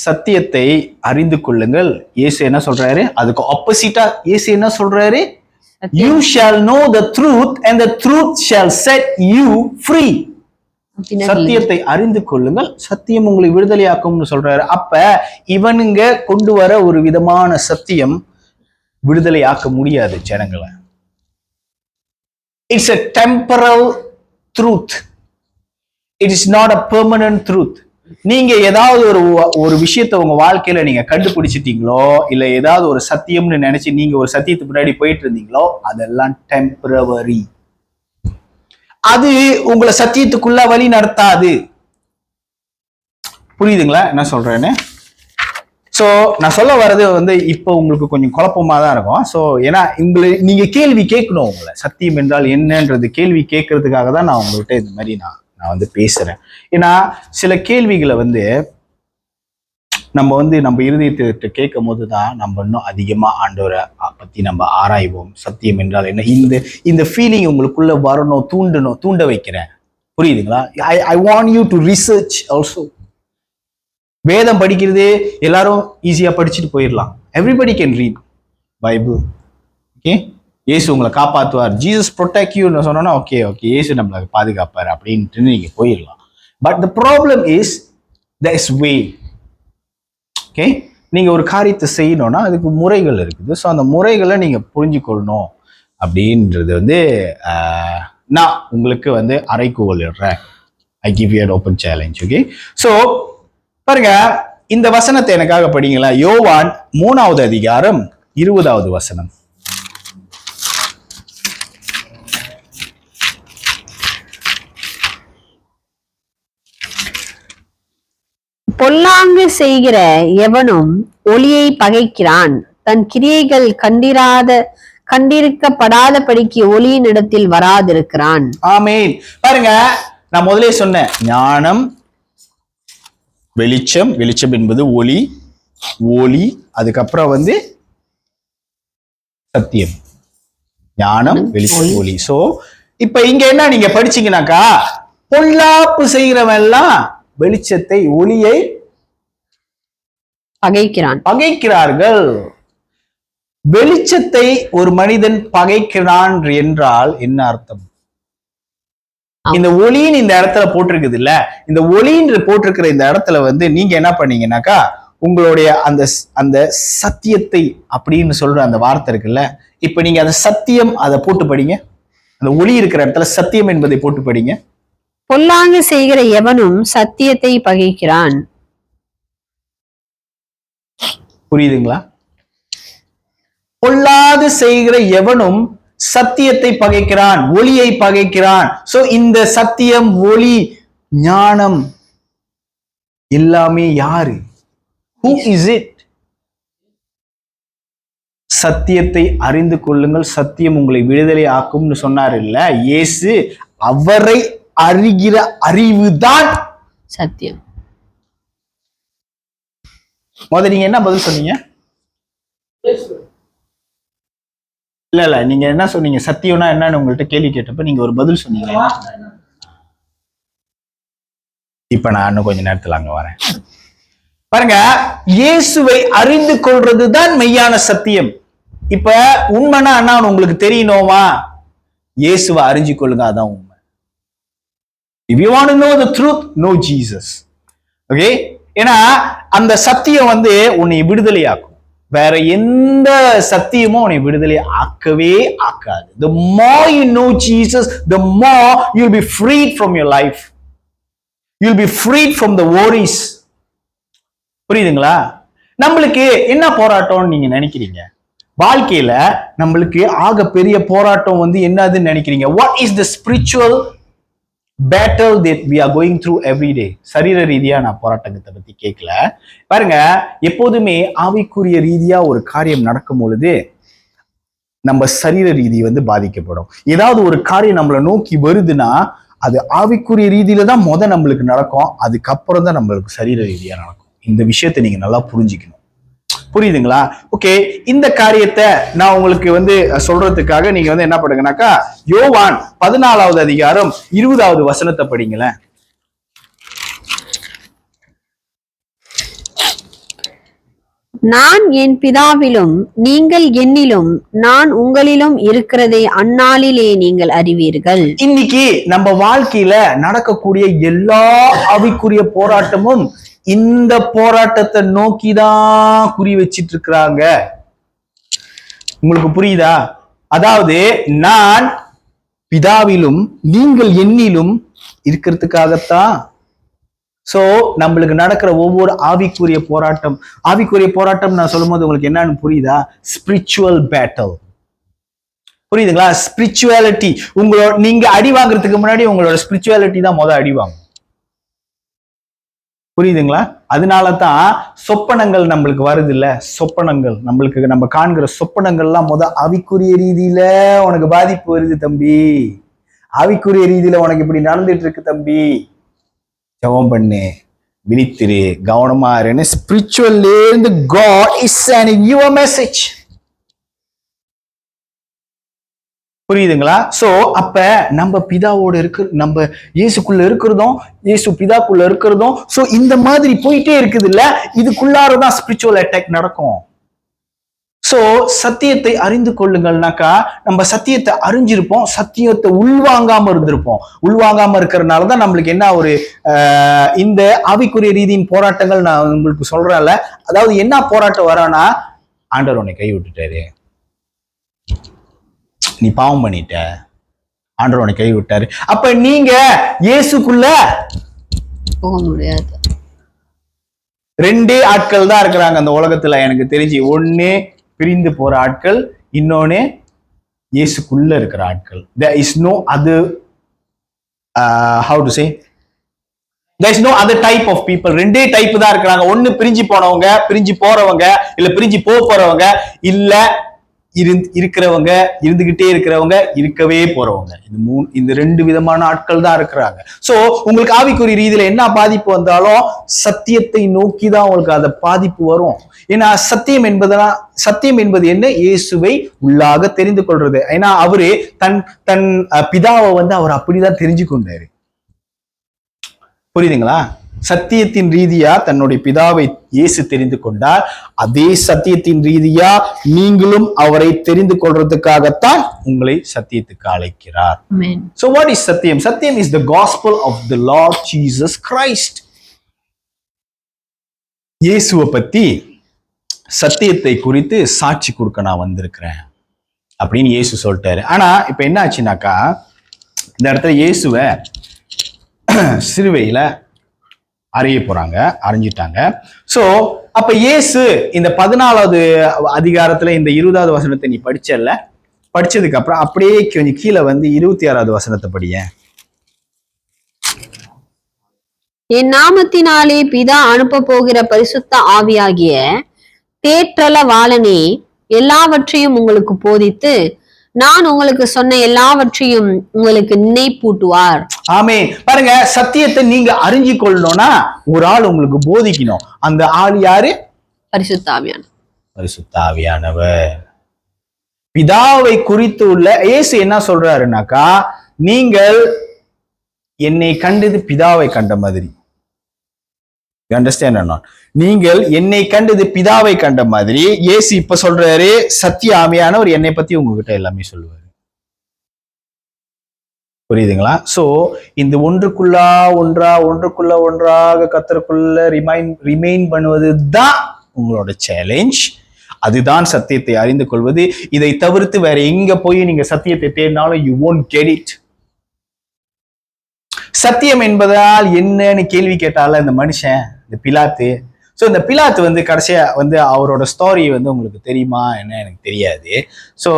சத்தியத்தை அறிந்து கொள்ளுங்கள். இயேசு என்ன சொல்றாரு? அதுக்கு ஆப்போசிட்டா இயேசு என்ன சொல்றாரு? You shall know the truth and the truth shall set you free. சத்தியத்தை அறிந்து கொள்ளுங்கள், சத்தியம் உங்களை விடுதலையாக்கும்னு சொல்றாரு. அப்ப இவனுங்க கொண்டு வர ஒரு விதமான சத்தியம் விடுதலையாக்க முடியாது ஜனங்களை. It's a temporal truth. It is not a permanent truth. நீங்க ஏதாவது ஒரு விஷயத்தை உங்க வாழ்க்கையில நீங்க கண்டுபிடிச்சிட்டீங்களோ, இல்ல ஏதாவது ஒரு சத்தியம்னு நினைச்சு நீங்க ஒரு சத்தியத்துக்கு முன்னாடி போயிட்டு இருந்தீங்களோ, அதெல்லாம் டெம்பரவரி. அது உங்களை சத்தியத்துக்குள்ள வழி நடத்தாது. புரியுதுங்களா என்ன சொல்றேன்னு? சோ நான் சொல்ல வர்றது வந்து இப்போ உங்களுக்கு கொஞ்சம் குழப்பமா தான் இருக்கும். சோ ஏன்னா நீங்க கேள்வி கேட்கணும். உங்களை சத்தியம் என்றால் என்னன்றது கேள்வி கேட்கறதுக்காக தான் நான் உங்கள்கிட்ட இந்த மாதிரி நான் வந்து பேசுறேன். ஏன்னா சில கேள்விகளை வந்து நம்ம இருதயத்தை கேட்கும் போது தான் நம்ம இன்னும் அதிகமா ஆண்டவரை பத்தி நம்ம ஆராய்வோம். சத்தியம் என்றால் என்ன, இந்த ஃபீலிங் உங்களுக்குள்ள வரணும், தூண்ட வைக்கிறேன். புரியுதுங்களா? I want you to research also. வேதம் படிக்கிறது எல்லாரும் ஈஸியா படிச்சுட்டு போயிடலாம். Everybody can read Bible. Okay, இயேசு உங்களை காப்பாற்றுவார், ஜீசஸ் ப்ரொடெக்ட் யூன்னு சொன்னோன்னா ஓகே இயேசு நம்மளை பாதுகாப்பார் அப்படின்ட்டு நீங்க போயிடலாம். But the problem is there is way. Okay, நீங்க ஒரு காரியத்தை செய்யணும்னா அதுக்கு முறைகள் இருக்குது. ஸோ அந்த முறைகளை நீங்க புரிஞ்சுக்கொள்ளணும் அப்படின்றது வந்து நான் உங்களுக்கு வந்து அறைகூவல் இடுறேன். I give you an open challenge. Okay, so பாருங்க, இந்த வசனத்தை எனக்காக படிங்களா. யோவான் 3வது அதிகாரம் 20வது வசனம். பொல்லாங்கு செய்கிற எவனும் ஒளியை பகைக்கிறான், தன் கிரியைகள் கண்டிருக்கப்படாதபடிக்கு ஒளியின் இடத்தில் வராதிருக்கிறான். ஆமென். பாருங்க, நான் முதலே சொன்னேன், ஞானம், வெளிச்சம், வெளிச்சம் என்பது ஒளி, ஒளி அதுக்கப்புறம் சத்தியம். ஞானம், வெளிச்சம், ஒளி. சோ இப்ப இங்க என்ன நீங்க படிச்சீங்கன்னாக்கா, பொல்லாப்பு செய்கிறவன் எல்லாம் வெளிச்சத்தை, ஒளியை பகைக்கிறார்கள். வெளிச்சத்தை ஒரு மனிதன் பகைக்கிறான் என்றால் என்ன அர்த்தம்? இந்த ஒளியின் இந்த இடத்துல போட்டிருக்குது இல்ல, இந்த ஒளின்னு போட்டிருக்கிற இந்த இடத்துல நீங்க என்ன பண்ணீங்கன்னாக்கா, உங்களுடைய அந்த அந்த சத்தியத்தை அப்படின்னு சொல்ற அந்த வார்த்தை இருக்குல்ல, இப்ப நீங்க அந்த சத்தியம் அதை போட்டு படிங்க. அந்த ஒளி இருக்கிற இடத்துல சத்தியம் என்பதை போட்டு படிங்க. பொல்லாங்கு செய்கிற எவனும் சத்தியத்தை பகைக்கிறான். புரியுதுங்களா? பொல்லாது செய்கிற எவனும் சத்தியத்தை பகைக்கிறான், ஒளியை பகைக்கிறான். சோ இந்த சத்தியம், ஒளி, ஞானம் எல்லாமே யாரு? Who is it? சத்தியத்தை அறிந்து கொள்ளுங்கள், சத்தியம் உங்களை விடுதலை ஆக்கும்னு சொன்னார் இல்ல இயேசு. அவரை அறிகிற அறிவுதான் சத்தியம். முதல்ல நீங்க என்ன பதில் சொன்னீங்க? இல்ல நீங்க என்ன சொன்னீங்க? சத்தியம்னா என்னன்னு உங்கள்கிட்ட கேள்வி கேட்டப்ப நீங்க ஒரு பதில் சொன்னீங்க. இப்ப நான் இன்னும் கொஞ்ச நேரத்துல அங்க வரேன். பாருங்க, இயேசுவை அறிந்து கொள்றதுதான் மெய்யான சத்தியம். இப்ப உண்மைனா என்ன உங்களுக்கு தெரியணுமா? இயேசுவை அறிஞ்சு கொள்ளுங்க, அதான் உண்மை. If you want to know the truth, know Jesus. Okay? ஏன்னா அந்த சத்தியம் உன்னை விடுதலையாக்கும். வேற எந்த சத்தியமும் உன்னை விடுதலை ஆக்கவே ஆக்காது. The more you know Jesus, the more you'll be freed from your life. You'll be freed from the worries. புரியுதுங்களா? நம்மளுக்கு என்ன போராட்டம்னு நீங்க நினைக்கிறீங்க? வாழ்க்கையில நம்மளுக்கு ஆக பெரிய போராட்டம் என்னதுன்னு நினைக்கிறீங்க? What is the spiritual battle that we are going through every day? சரீர ரீதியா நான் போராட்டத்தை பத்தி கேட்கல. பாருங்க, எப்போதுமே ஆவிக்குரிய ரீதியா ஒரு காரியம் நடக்கும் பொழுது நம்ம சரீர ரீதி பாதிக்கப்படும். ஏதாவது ஒரு காரியம் நம்மளை நோக்கி வருதுன்னா அது ஆவிக்குரிய ரீதியில தான் நம்மளுக்கு நடக்கும், அதுக்கப்புறம் தான் நம்மளுக்கு சரீர ரீதியா நடக்கும். இந்த விஷயத்தை நீங்க நல்லா புரிஞ்சுக்கணும். புரியுதுங்களா? ஓகே, இந்த காரியத்தை நான் உங்களுக்கு சொல்றதுக்காக நீங்க என்ன பண்ணுங்கனாக்கா, யோவான் 14வது அதிகாரம் 20வது வசனத்தை படிங்களேன். நான் என் பிதாவிலும் நீங்கள் என்னிலும் நான் உங்களிலும் இருக்கிறதை அந்நாளிலே நீங்கள் அறிவீர்கள். இன்னைக்கு நம்ம வாழ்க்கையில நடக்கக்கூடிய எல்லா ஆவிக்குரிய போராட்டமும் இந்த போராட்டத்தை நோக்கிதான் குறி வச்சிட்டு இருக்கிறாங்க. உங்களுக்கு புரியுதா? அதாவது நான் பிதாவிலும் நீங்கள் என்னிலும் இருக்கிறதுக்காகத்தான். சோ நம்மளுக்கு நடக்கிற ஒவ்வொரு ஆவிக்குரிய போராட்டம் நான் சொல்லும் போது உங்களுக்கு என்னன்னு புரியுதா? Spiritual battle. புரியுதுங்களா? ஸ்பிரிச்சுவாலிட்டி. நீங்க அடி வாங்குறதுக்கு முன்னாடி உங்களோட ஸ்பிரிச்சுவாலிட்டி தான் அடி வாங்கும். புரியுதுங்களா? அதனாலதான் சொப்பனங்கள் நம்மளுக்கு வருது இல்ல, சொப்பனங்கள் நம்மளுக்கு நம்ம காண்கிற சொப்பனங்கள்லாம் ஆவிக்குரிய ரீதியில உனக்கு பாதிப்பு வருது தம்பி, ஆவிக்குரிய ரீதியில உனக்கு இப்படி நடந்துட்டு இருக்கு தம்பி, ஜெபம் பண்ணு, விழித்திரு, கவனமா இருன்னு ஸ்பிரிச்சுவல்ல இருந்து God is sending you a message. புரியுதுங்களா? சோ அப்ப நம்ம பிதாவோட நம்ம இயேசுக்குள்ள இருக்கிறதும் இயேசு பிதாக்குள்ள இருக்கிறதும் சோ இந்த மாதிரி போயிட்டே இருக்குது இல்ல, இதுக்குள்ளாரதான் ஸ்பிரிச்சுவல் அட்டாக் நடக்கும். சோ சத்தியத்தை அறிந்து கொள்ளுங்கள்னாக்கா, நம்ம சத்தியத்தை அறிஞ்சிருப்போம், சத்தியத்தை உள்வாங்காம இருந்திருப்போம். உள்வாங்காம இருக்கிறதுனாலதான் நம்மளுக்கு என்ன ஒரு இந்த ஆவிக்குரிய ரீதியின் போராட்டங்கள் நான் உங்களுக்கு சொல்றேன்ல. அதாவது என்ன போராட்டம் வரானா, ஆண்டவர் உன்னை கை விட்டுட்டாரு, நீ பாவம் பண்ணிட்ட, ஆண்டவர் உன்னை கை விட்டாரு. அப்ப நீங்க இயேசுக்குள்ள போக முடியாது. ரெண்டே ஆட்கள் தான் இருக்கிறாங்க அந்த உலகத்துல எனக்கு தெரிஞ்சு. ஒண்ணு பிரிந்து போற ஆட்கள், இன்னொன்னு இயேசுக்குள்ள இருக்கிற ஆட்கள். There is no other how to say, there is no other type of people. ரெண்டே டைப் தான் இருக்கிறாங்க. ஒண்ணு பிரிஞ்சு போனவங்க, பிரிஞ்சு போறவங்க, இல்ல பிரிஞ்சு போறவங்க, இல்ல இருக்கிறவங்க, இருந்துகிட்டே இருக்கிறவங்க, இருக்கவே போறவங்க. இந்த 2 விதமான ஆட்கள் தான் இருக்கிறாங்க. சோ உங்களுக்கு ஆவிக்குரிய ரீதியில என்ன பாதிப்பு வந்தாலும் சத்தியத்தை நோக்கி தான் உங்களுக்கு அந்த பாதிப்பு வரும். ஏன்னா சத்தியம் என்பது என்ன? இயேசுவை உள்ளாக தெரிந்து கொள்றது. ஏன்னா அவரு தன் பிதாவை அவர் அப்படிதான் தெரிஞ்சு கொண்டாரு. புரியுதுங்களா? சத்தியத்தின் ரீதியா தன்னுடைய பிதாவை இயேசு தெரிந்து கொண்டார். அதே சத்தியத்தின் ரீதியா நீங்களும் அவரை தெரிந்து கொள்றதுக்காகத்தான் உங்களை சத்தியத்துக்கு அழைக்கிறார். So what is சத்தியம்? சத்தியம் is the gospel of the Lord Jesus Christ. இயேசுவை பத்தி சத்தியத்தை குறித்து சாட்சி கொடுக்க நான் வந்திருக்கிறேன் அப்படின்னு இயேசு சொல்லிட்டாரு. ஆனா இப்ப என்ன ஆச்சுனாக்கா, இந்த இடத்துல இயேசுவை சிலுவையில அறைஞ்சிட்டாங்க. சோ அப்ப இயேசு இந்த 14வது அதிகாரத்துல இந்த 20வது வசனத்தை நீ படிச்சதுக்கு அப்புறம் அப்படியே கொஞ்சம் கீழே 26வது வசனத்தை படிய. என் நாமத்தினாலே பிதா அனுப்ப போகிற பரிசுத்த ஆவியாகிய தேற்றளவாளனே எல்லாவற்றையும் உங்களுக்கு போதித்து நான் உங்களுக்கு சொன்ன எல்லாவற்றையும் உங்களுக்கு நினைப்பூட்டுவார். ஆமே. பாருங்க, சத்தியத்தை நீங்க அறிஞ்சு கொள்ளணும்னா ஒரு ஆள் உங்களுக்கு போதிக்கணும். அந்த ஆள் யாரு? பரிசுத்த ஆவியானவர். பிதாவை குறித்து உள்ள இயேசு என்ன சொல்றாருனாக்கா, நீங்கள் என்னை கண்டது பிதாவை கண்ட மாதிரி. You understand or not? நீங்கள் என்னை கண்டது பிதாவை கண்ட மாதிரி இயேசு இப்ப சொல்றாரு, சத்திய ஆவியானவர் என்னை பத்தி உங்ககிட்ட எல்லாமே சொல்லுவாரு. புரியுதுங்களா? சோ இந்த ஒன்றாக கர்த்தருக்குள்ள ரிமைன் பண்ணுவது தான் உங்களோட சேலஞ்ச். அதுதான் சத்தியத்தை அறிந்து கொள்வது. இதை தவிர்த்து வேற எங்க போய் நீங்க சத்தியத்தை தேடினாலும் you won't get it. சத்தியம் என்பதால் என்னன்னு கேள்வி கேட்டால இந்த மனுஷன், இந்த பிலாத்து. ஸோ இந்த பிலாத்து கடைசியா அவரோட ஸ்டோரி உங்களுக்கு தெரியுமா என்ன எனக்கு தெரியாது. ஸோ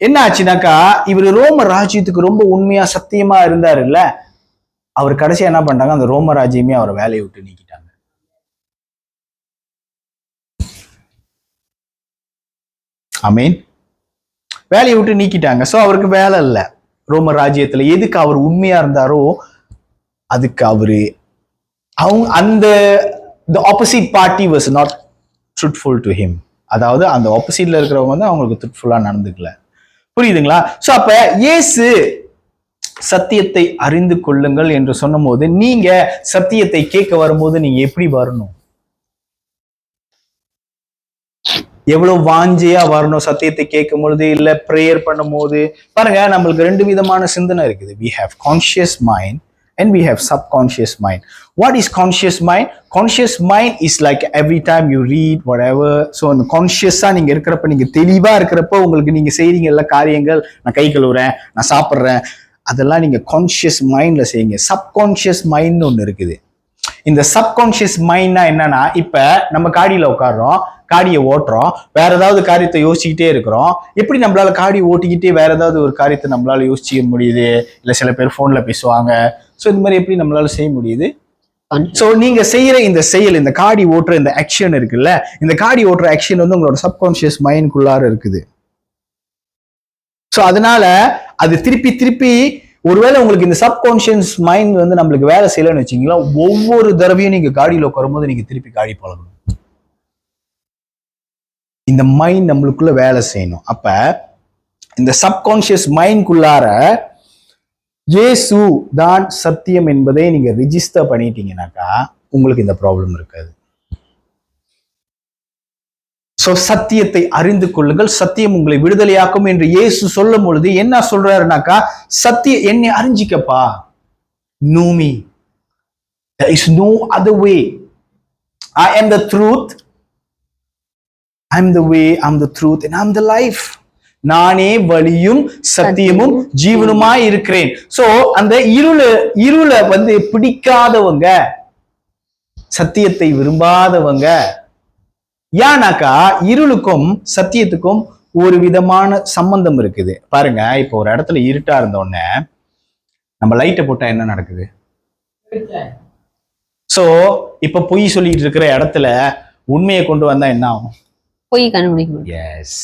என்ன ஆச்சுனாக்கா, இவர் ரோம ராஜ்யத்துக்கு ரொம்ப உண்மையா சத்தியமா இருந்தாரு இல்ல, அவர் கடைசியா என்ன பண்ணாங்க, அந்த ரோம ராஜ்யமே அவரை வேலையை விட்டு நீக்கிட்டாங்க. ஆமீன். வேலையை விட்டு நீக்கிட்டாங்க. ஸோ அவருக்கு வேலை இல்லை ரோம ராஜ்யத்துல. எதுக்கு அவர் உண்மையா இருந்தாரோ அதுக்கு அவரு அந்த the opposite party was not truthful to him. அதாவது அந்த ஆப்போசிட்ல இருக்கிறவங்க அவங்களுக்கு ட்ரூத்ஃபுல்லா நடந்துக்கல. புரியுதுங்களா? சோ அப்ப இயேசு சத்தியத்தை அறிந்து கொள்ளுங்கள் என்று சொன்னும் போது நீங்க சத்தியத்தை கேட்க வரும்போது நீங்க எப்படி வரணும்? எவ்வளவு வாஞ்சையா வரணும் சத்தியத்தை கேட்கும் பொழுது, இல்ல ப்ரேயர் பண்ணும் போது. பாருங்க, நம்மளுக்கு 2 விதமான சிந்தனை இருக்குது. We have conscious mind and we have subconscious mind. What is conscious mind? Conscious mind is like every time you read whatever. So அந்த கான்ஷியஸா நீங்க இருக்கிறப்ப, நீங்க தெளிவா இருக்கிறப்ப உங்களுக்கு நீங்க செய்றீங்க எல்லா காரியங்கள், நான் கை கழுவுறேன், நான் சாப்பிட்றேன், அதெல்லாம் நீங்க கான்ஷியஸ் மைண்ட்ல செய்யுங்க. சப்கான்ஷியஸ் மைண்ட் ஒன்று இருக்குது. இந்த சப்கான்ஷியஸ் மைண்ட்னா என்னன்னா, இப்ப நம்ம காடியில உட்காடுறோம், காடியை ஓட்டுறோம், வேற ஏதாவது காரியத்தை யோசிச்சுக்கிட்டே இருக்கிறோம். எப்படி நம்மளால காடி ஓட்டிக்கிட்டே வேற ஏதாவது ஒரு காரியத்தை நம்மளால யோசிக்க முடியுது? இல்ல சில பேர் போன்ல பேசுவாங்க. ஸோ இந்த மாதிரி எப்படி நம்மளால செய்ய முடியுது? ஸோ நீங்க செய்யற இந்த செயல், இந்த காடி ஓட்டுற இந்த ஆக்ஷன் இருக்குல்ல, இந்த காடி ஓட்டுற ஆக்ஷன் உங்களோட சப்கான்ஷியஸ் மைண்ட்குள்ளார இருக்குது. ஸோ அதனால அது திருப்பி ஒருவேளை உங்களுக்கு இந்த சப்கான்ஷியஸ் மைண்ட் நம்மளுக்கு வேலை செய்யலன்னு வச்சீங்களா, ஒவ்வொரு தடவையும் நீங்க காடியில உட்காரும்போது நீங்க திருப்பி காடி பழகணும். இந்த மைண்ட் நம்மளுக்குள்ள வேலை செய்யணும். அப்ப இந்த சப்கான்ஷியஸ் மைண்ட்குள்ளார இயேசு தான் சத்தியம் என்பதை நீங்க ரிஜிஸ்டர் பண்ணிட்டீங்கன்னாக்கா உங்களுக்கு இந்த ப்ராப்ளம் இருக்காது. சோ சத்தியத்தை அறிந்து கொள்ளுங்கள், சத்தியம் உங்களை விடுதலையாக்கும் என்று இயேசு சொல்லும் பொழுது என்ன சொல்றாருனாக்கா, என்னை அறிஞ்சிக்கப்பா, know me, there is no other way, I am the truth, I am the way, I am the truth and I am the life. நானே வழியும் சத்தியமும் ஜீவனுமாய் இருக்கிறேன். சோ அந்த இருள பிடிக்காதவங்க, சத்தியத்தை விரும்பாதவங்க. ஏன்னாக்கா இருளுக்கும் சத்தியத்துக்கும் ஒரு விதமான சம்பந்தம் இருக்குது. பாருங்க, இப்போ ஒரு இடத்துல இருட்டா இருந்தோடனே நம்ம லைட்டை போட்டா என்ன நடக்குது? சோ இப்ப பொய் சொல்லிட்டு இருக்கிற இடத்துல உண்மையை கொண்டு வந்தா என்ன ஆகும்? போய் கண்டுபிடிக்க முடியும். எஸ்.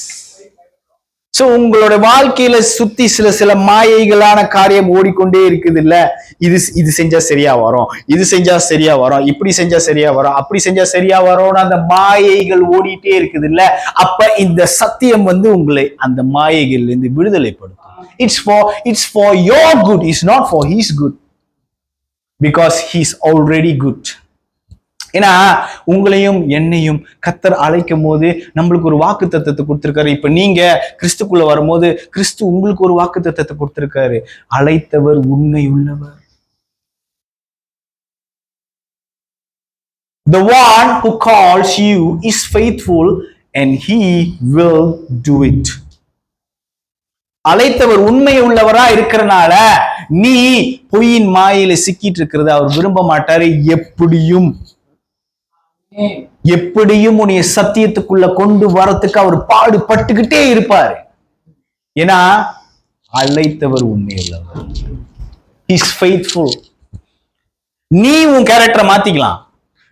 சோ உங்களோட வாழ்க்கையில சுத்தி சில மாயைகளான காரியம் ஓடிக்கொண்டே இருக்குது இல்ல. இது செஞ்சா சரியா வரும், இது செஞ்சா சரியா வரும், இப்படி செஞ்சா சரியா வரும், அப்படி செஞ்சா சரியா வரும்னு அந்த மாயைகள் ஓடிட்டே இருக்குது இல்ல. அப்ப இந்த சத்தியம் வந்து உங்களை அந்த மாயைகள்ல இருந்து விடுதலைப்படுத்தும். It's for your good, it's not for his good, because he's already good. ஏன்னா உங்களையும் என்னையும் கர்த்தர் அழைக்கும் போது நம்மளுக்கு ஒரு வாக்கு தத்தத்தை கொடுத்திருக்காரு. இப்ப நீங்க கிறிஸ்துக்குள்ள வரும்போது கிறிஸ்து உங்களுக்கு ஒரு வாக்கு தத்தத்தை கொடுத்திருக்காரு. அழைத்தவர் உண்மை உள்ளவர். The one who calls you is faithful and he will do it. அழைத்தவர் உண்மை உள்ளவரா இருக்கிறனால நீ பொய்யின் மாயில சிக்கிட்டு இருக்கிறது அவர் விரும்ப மாட்டாரு. எப்படியும் உன்னை சத்தியத்துக்குள்ள கொண்டு வரத்துக்கு அவர் பாடுபட்டுக்கிட்டே இருப்பாரு. ஏன்னா அழைத்தவர் உண்மை உள்ளவர். He's faithful. நீ உன் கேரக்டரை மாத்திக்கலாம்,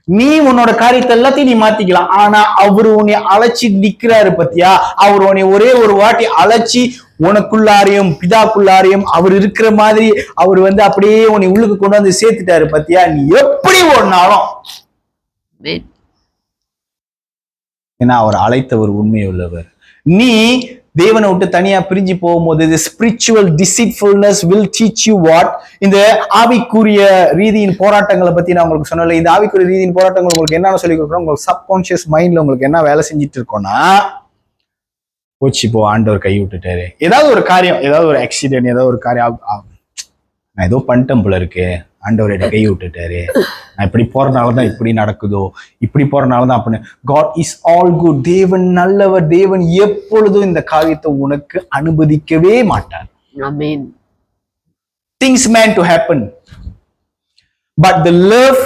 நீ உன்னோட காரியத்தை எல்லாத்தையும் நீ மாத்திக்கலாம். ஆனா அவரு உன்னை அழைச்சி நிக்கிறாரு பத்தியா. அவர் உன்னை ஒரே ஒரு வாட்டி அழைச்சி உனக்குள்ளாரையும் பிதாக்குள்ளாரையும் அவர் இருக்கிற மாதிரி அவர் வந்து அப்படியே உன்னை உள்ளுக்கு கொண்டு வந்து சேர்த்துட்டாரு பத்தியா. நீ எப்படி ஓடினாலும், ஏன்னா அவர் அழைத்தவர் உண்மை உள்ளவர். நீ தேவனை விட்டு தனியா பிரிஞ்சு போகும்போது the spiritual deceitfulness will teach you what. இந்த ஆவிக்குரிய ரீதியின் போராட்டங்களை பத்தி நான் உங்களுக்கு சொன்னல. இந்த ஆவிக்குரிய ரீதியின் போராட்டங்கள் உங்களுக்கு என்னன்னு சொல்லி கொடுக்குறோம். உங்களுக்கு சப்கான்சியஸ் மைண்ட்ல உங்களுக்கு என்ன வேலை செஞ்சுட்டு இருக்கோம்னா, போச்சு போ ஆண்டவர் கை விட்டுட்டாரு, ஏதாவது ஒரு காரியம், ஏதாவது ஒரு ஆக்சிடென்ட், ஏதாவது ஒரு காரியம், நான் ஏதோ பண்ணிட்டேன் போல இருக்கு, ஆண்டவர் கை விட்டுட்டாரு, நான் இப்படி போறதுனாலதான் இப்படி நடக்குதோ, இப்படி போறதுனாலதான் அப்படின்னு. God is all good. தேவன் நல்லவர். தேவன் எப்பொழுதும் இந்த காரியத்தை உனக்கு அனுமதிக்கவே மாட்டார். Amen. Things meant to happen, but the love,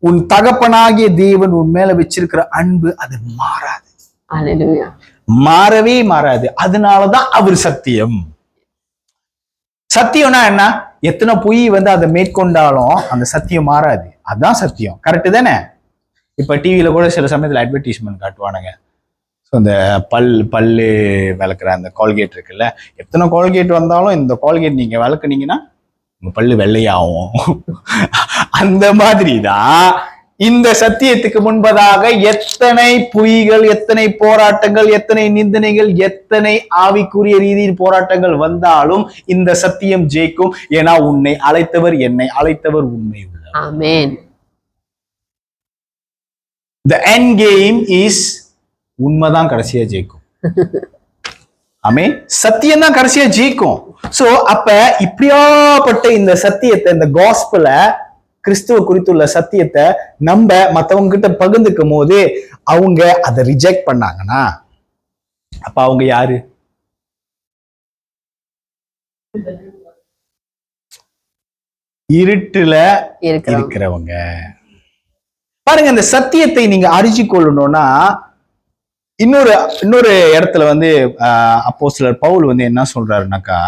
உன் தகப்பனாகிய தேவன் உன் மேல வச்சிருக்கிற அன்பு அது மாறாது. Hallelujah. மாறவே மாறாது. அதனாலதான் அவர் சத்தியம். சத்தியம்னா என்ன? எத்தனை பொய் வந்து அதை மேற்கொண்டாலும் அந்த சத்தியம் மாறாது. அதுதான் சத்தியம். கரெக்டு தானே? இப்ப டிவியில கூட சில சமயத்துல அட்வர்டைஸ்மெண்ட் காட்டுவானுங்க. ஸோ இந்த பல்லு விளக்குற அந்த கால்கேட் இருக்குல்ல, எத்தனை கால்கேட் வந்தாலும் இந்த கால்கேட் நீங்க விளக்குனீங்கன்னா உங்க பல்லு வெள்ளையாகும். அந்த மாதிரி தான் இந்த சத்தியத்துக்கு முன்பதாக எத்தனை பொய்கள், எத்தனை போராட்டங்கள், எத்தனை நிந்தனைகள், எத்தனை ஆவிக்குரிய ரீதியின் போராட்டங்கள் வந்தாலும் இந்த சத்தியம் ஜெயிக்கும். ஏன்னா உன்னை அழைத்தவர், என்னை அழைத்தவர் உண்மை உள்ளவர். ஆமென். The end game is உண்மைதான் கடைசியா ஜெயிக்கும். ஆமென். சத்தியம் தான் கடைசியா ஜெயிக்கும். சோ அப்ப இப்படியாப்பட்ட இந்த சத்தியத்தை, இந்த காஸ்பல, கிறிஸ்துவ குறித்துள்ள சத்தியத்தை நம்ம மத்தவங்க கிட்ட பகிர்ந்துக்கும் போது அவங்க அதை ரிஜெக்ட் பண்ணாங்கன்னா அப்ப அவங்க யாரு? இருட்டுல இருக்கிறவங்க. பாருங்க, இந்த சத்தியத்தை நீங்க அறிஞ்சு கொள்ளணும்னா இன்னொரு இடத்துல வந்து அப்போஸ்தலர் பவுல் வந்து என்ன சொல்றாருனாக்கா,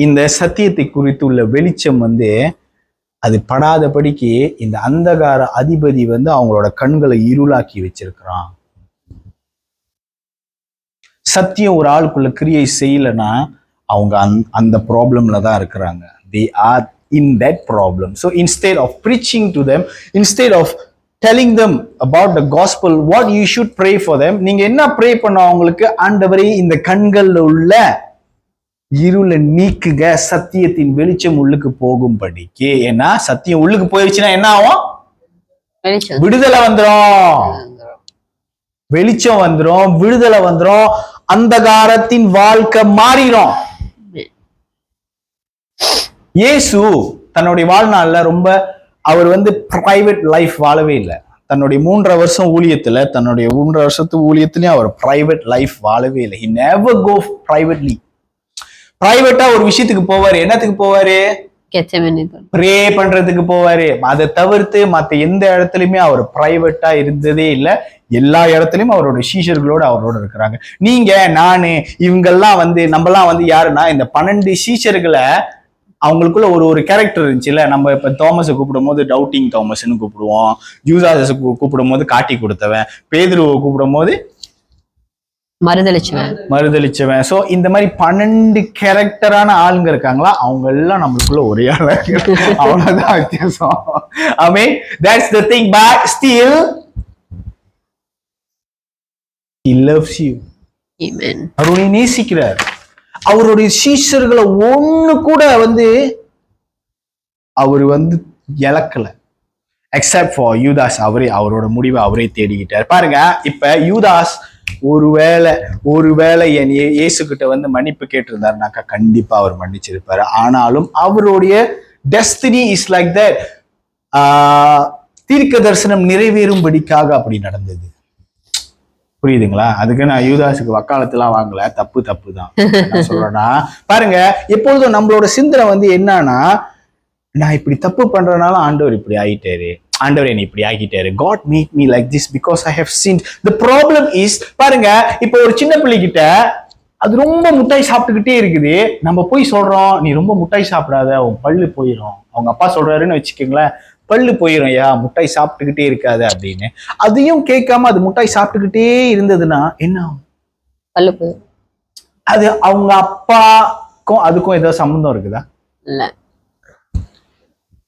இந்த சத்தியத்தை குறித்து உள்ள வெளிச்சம் வந்து அது படாதபடிக்கு இந்த அந்தகார அதிபதி வந்து அவங்களோட கண்களை இருளாக்கி வச்சிருக்கிறான். சத்தியம் ஒரு ஆளுக்குள்ள கிரியை செய்யலைன்னா அவங்க அந்த ப்ராப்ளம்ல தான் இருக்கிறாங்க. They are in that problem. So instead of preaching to them, instead of telling them about the gospel, what you should pray for them, நீங்க என்ன ப்ரே பண்ண அவங்களுக்கு? ஆண்டவரே, இந்த கண்கள்ல உள்ள இருளை நீக்குங்க, சத்தியத்தின் வெளிச்சம் உள்ளுக்கு போகும்படிக்கு. ஏன்னா சத்தியம் உள்ளுக்கு போயிடுச்சுன்னா என்ன ஆகும்? விடுதலை வந்துரும், வெளிச்சம் வந்துரும், விடுதலை வந்துரும், அந்தகாரத்தின் வாழ்க்கை மாறிடும். இயேசு தன்னுடைய வாழ்நாள்ல ரொம்ப அவர் வந்து பிரைவேட் லைஃப் வாழவே இல்லை. தன்னுடைய 3.5 வருஷம் ஊழியத்துல, தன்னுடைய 3.5 வருஷத்து ஊழியத்திலயும் அவர் பிரைவேட் லைஃப் வாழவே இல்லை. He never go privately. பிரைவேட்டா ஒரு விஷயத்துக்கு போவாரு. என்னத்துக்கு போவாரு? ப்ரே பண்றதுக்கு போவாரு. அதை தவிர்த்து மத்த எந்த இடத்துலயுமே அவர் பிரைவேட்டா இருந்ததே இல்லை. எல்லா இடத்துலயும் அவரோட சீஷர்களோட அவரோட இருக்கிறாங்க. நீங்க, நானு, இவங்கெல்லாம் வந்து நம்மலாம் வந்து யாருன்னா இந்த 12 சீஷர்களை அவங்களுக்குள்ள ஒரு கேரக்டர் இருந்துச்சுல்ல. நம்ம இப்ப தோமஸை கூப்பிடும் போது டவுட்டிங் தோமஸ்ன்னு கூப்பிடுவோம், ஜூதாஸை கூப்பிடும் போது காட்டி கொடுத்தவன், பேதுருவை கூப்பிடும் போது மறுதளிச்சவன். சோ இந்த மாதிரி 12 கேரக்டரான ஆளுங்க இருக்காங்களா, அவங்க எல்லாம் நம்மளுக்குள்ள ஒரே ஆளா அவ்வளவுதான் வித்தியாசம். I mean, that's the thing, but still he loves you. Amen. அவரை நேசிக்கிறார். அவருடைய சீஷர்களை ஒண்ணு கூட அவர் இழக்கல, எக்ஸப்ட் ஃபார் யூதாஸ். அவரோட முடிவை அவரே தேடிக்கிட்டார். பாருங்க, இப்ப யூதாஸ் ஒருவேளை என் இயேசு கிட்ட மன்னிப்பு கேட்டிருந்தாருனாக்கா கண்டிப்பா அவர் மன்னிச்சிருப்பாரு. ஆனாலும் அவருடைய டெஸ்டினி இஸ் லைக் தட். தீர்க்க தரிசனம் நிறைவேறும்படிக்காக அப்படி நடந்தது. புரியுதுங்களா? அதுக்கு நான் யூதாஸுக்கு வக்காலத்துலாம் வாங்கல, தப்பு தான். நான் சொல்றேன்னா பாருங்க, எப்பொழுதும் நம்மளோட சிந்தனை என்னன்னா, நான் இப்படி தப்பு பண்றதுனால ஆண்டவர் இப்படி ஆயிட்டாரு, ஆண்டவர் என்னை இப்படி ஆகிட்டாரு. God made me like this because I have sinned. The problem is, பாருங்க, இப்போ ஒரு சின்ன பிள்ளைகிட்ட அது ரொம்ப முட்டாய் சாப்பிட்டுக்கிட்டே இருக்குது. நம்ம போய் சொல்றோம், நீ ரொம்ப முட்டாய் சாப்பிடாத, உன் பல்லு போயிடும். அவங்க அப்பா சொல்றாருன்னு வச்சுக்கோங்களேன், பல்லு போயிடும் யா, முட்டாய் சாப்பிட்டுக்கிட்டே இருக்காது அப்படின்னு. அதையும் கேட்காம அது முட்டாய் சாப்பிட்டுக்கிட்டே இருந்ததுன்னா என்ன ஆகும்? பல்லு போயிடும். அது அவங்க அப்பாக்கும் அதுக்கும் ஏதாவது சம்பந்தம் இருக்குதா? இல்ல.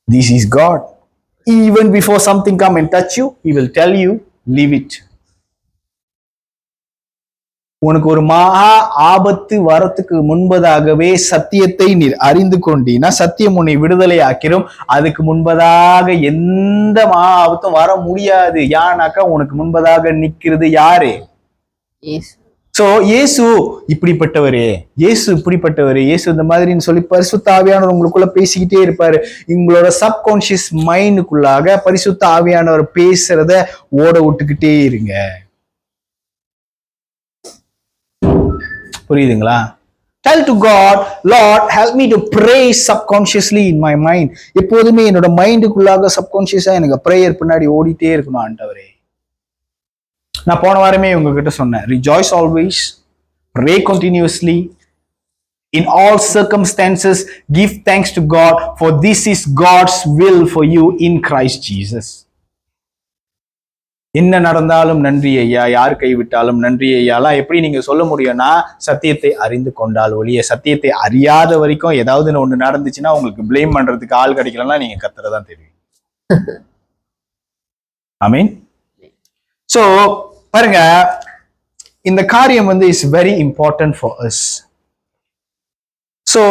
This is God. Even before something come and touch you, he will tell you, leave it. உனக்கு ஒரு மகா ஆபத்து வரத்துக்கு முன்பதாகவே சத்தியத்தை நீர் அறிந்து கொண்டீனா சத்தியம் உன்னை விடுதலை ஆக்கிரும். அதுக்கு முன்பதாக எந்த மகா ஆபத்தும் வர முடியாது. ஏன்னாக்கா உனக்கு முன்பதாக நிக்கிறது யாரு? சோ இயேசு இப்படிப்பட்டவரு, இயேசு இந்த மாதிரின்னு சொல்லி பரிசுத்த ஆவியானவர் உங்களுக்குள்ள பேசிக்கிட்டே இருப்பாரு. உங்களோட சப்கான்சியஸ் மைண்டுக்குள்ளாக பரிசுத்த ஆவியானவர் பேசுறத ஓட விட்டுக்கிட்டே இருங்க. புரியுதுங்களா? Tell to God, Lord, help me to pray subconsciously in my mind. எப்போதுமே என்னோட மைண்டுக்குள்ளாக சப்கான்சியஸா எனக்கு பிரேயர் பின்னாடி ஓடிட்டே இருக்கணும். ஆண்டவரே, நான் போன வாரமே உங்ககிட்ட சொன்னேன், rejoice always, pray continuously, in all circumstances give thanks to God, for this is God's will for you in Christ Jesus. என்ன நடந்தாலும் நன்றி ஐயா, யார் கைவிட்டாலும் நன்றி ஐயாலாம் எப்படி நீங்க சொல்ல முடியும்னா, சத்தியத்தை அறிந்து கொண்டால் ஒழிய. சத்தியத்தை அறியாத வரைக்கும் ஏதாவது ஒண்ணு நடந்துச்சுன்னா உங்களுக்கு பிளேம் பண்றதுக்கு ஆள் கிடைக்கலன்னா நீங்க கத்துறதான் தெரியும். ஆமீன். சோ பாருங்க, இந்த காரியம் is very important for us. So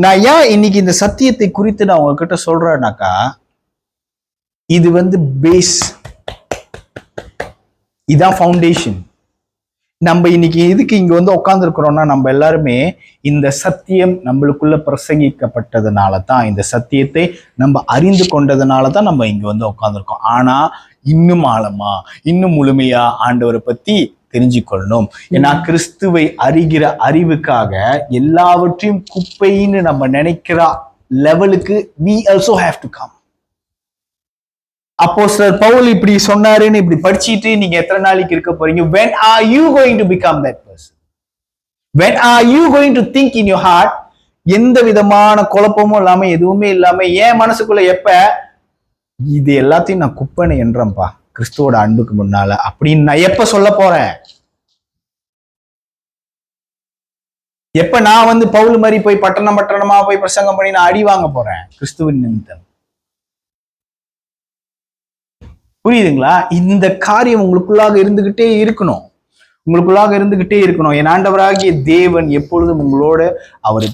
நான் ஏன் இன்னைக்கு இந்த சத்தியத்தை குறித்து நான் உங்ககிட்ட சொல்றேன்னாக்கா, இது பேஸ், இதான் ஃபவுண்டேஷன். நம்ம இன்னைக்கு இதுக்கு இங்க உட்கார்ந்துருக்கிறோம்னா, நம்ம எல்லாருமே இந்த சத்தியம் நம்மளுக்குள்ள பிரசங்கிக்கப்பட்டதுனால தான், இந்த சத்தியத்தை நம்ம அறிந்து கொண்டதுனால தான் நம்ம இங்க உட்கார்ந்துருக்கோம். ஆனா இன்னும் ஆழமா, இன்னும் முழுமையா ஆண்டவரை பத்தி தெரிஞ்சுக்கொள்ளணும். ஏன்னா கிறிஸ்துவை அறிகிற அறிவுக்காக எல்லாவற்றையும் குப்பைன்னு நம்ம நினைக்கிற லெவலுக்கு we also have to come. அப்போஸ்தலர் பவுல் இப்படி சொன்னாருன்னு இப்படி படிச்சிட்டு நீங்க எத்தனை நாளைக்கு இருக்க போறீங்க? When are you going to become that person? When are you going to think in your heart? எந்த விதமான குழப்பமும் இல்லாம, எதுவுமே இல்லாம என் மனசுக்குள்ள எப்ப இது எல்லாத்தையும் நான் குப்பைன்னு என்றேன்ப்பா கிறிஸ்துவோட அன்புக்கு முன்னால அப்படின்னு நான் எப்ப சொல்ல போறேன்? எப்ப நான் பவுல் மாதிரி போய் பட்டணமா போய் பிரசங்கம் பண்ணி நான் அடி வாங்க போறேன் கிறிஸ்துவின் நிமித்தம்? புரியுதுங்களா? இந்த காரியம் உங்களுக்குள்ளாக இருந்துகிட்டே இருக்கணும், என் ஆண்டவராகிய தேவன் எப்பொழுதும் உங்களோட, அவர்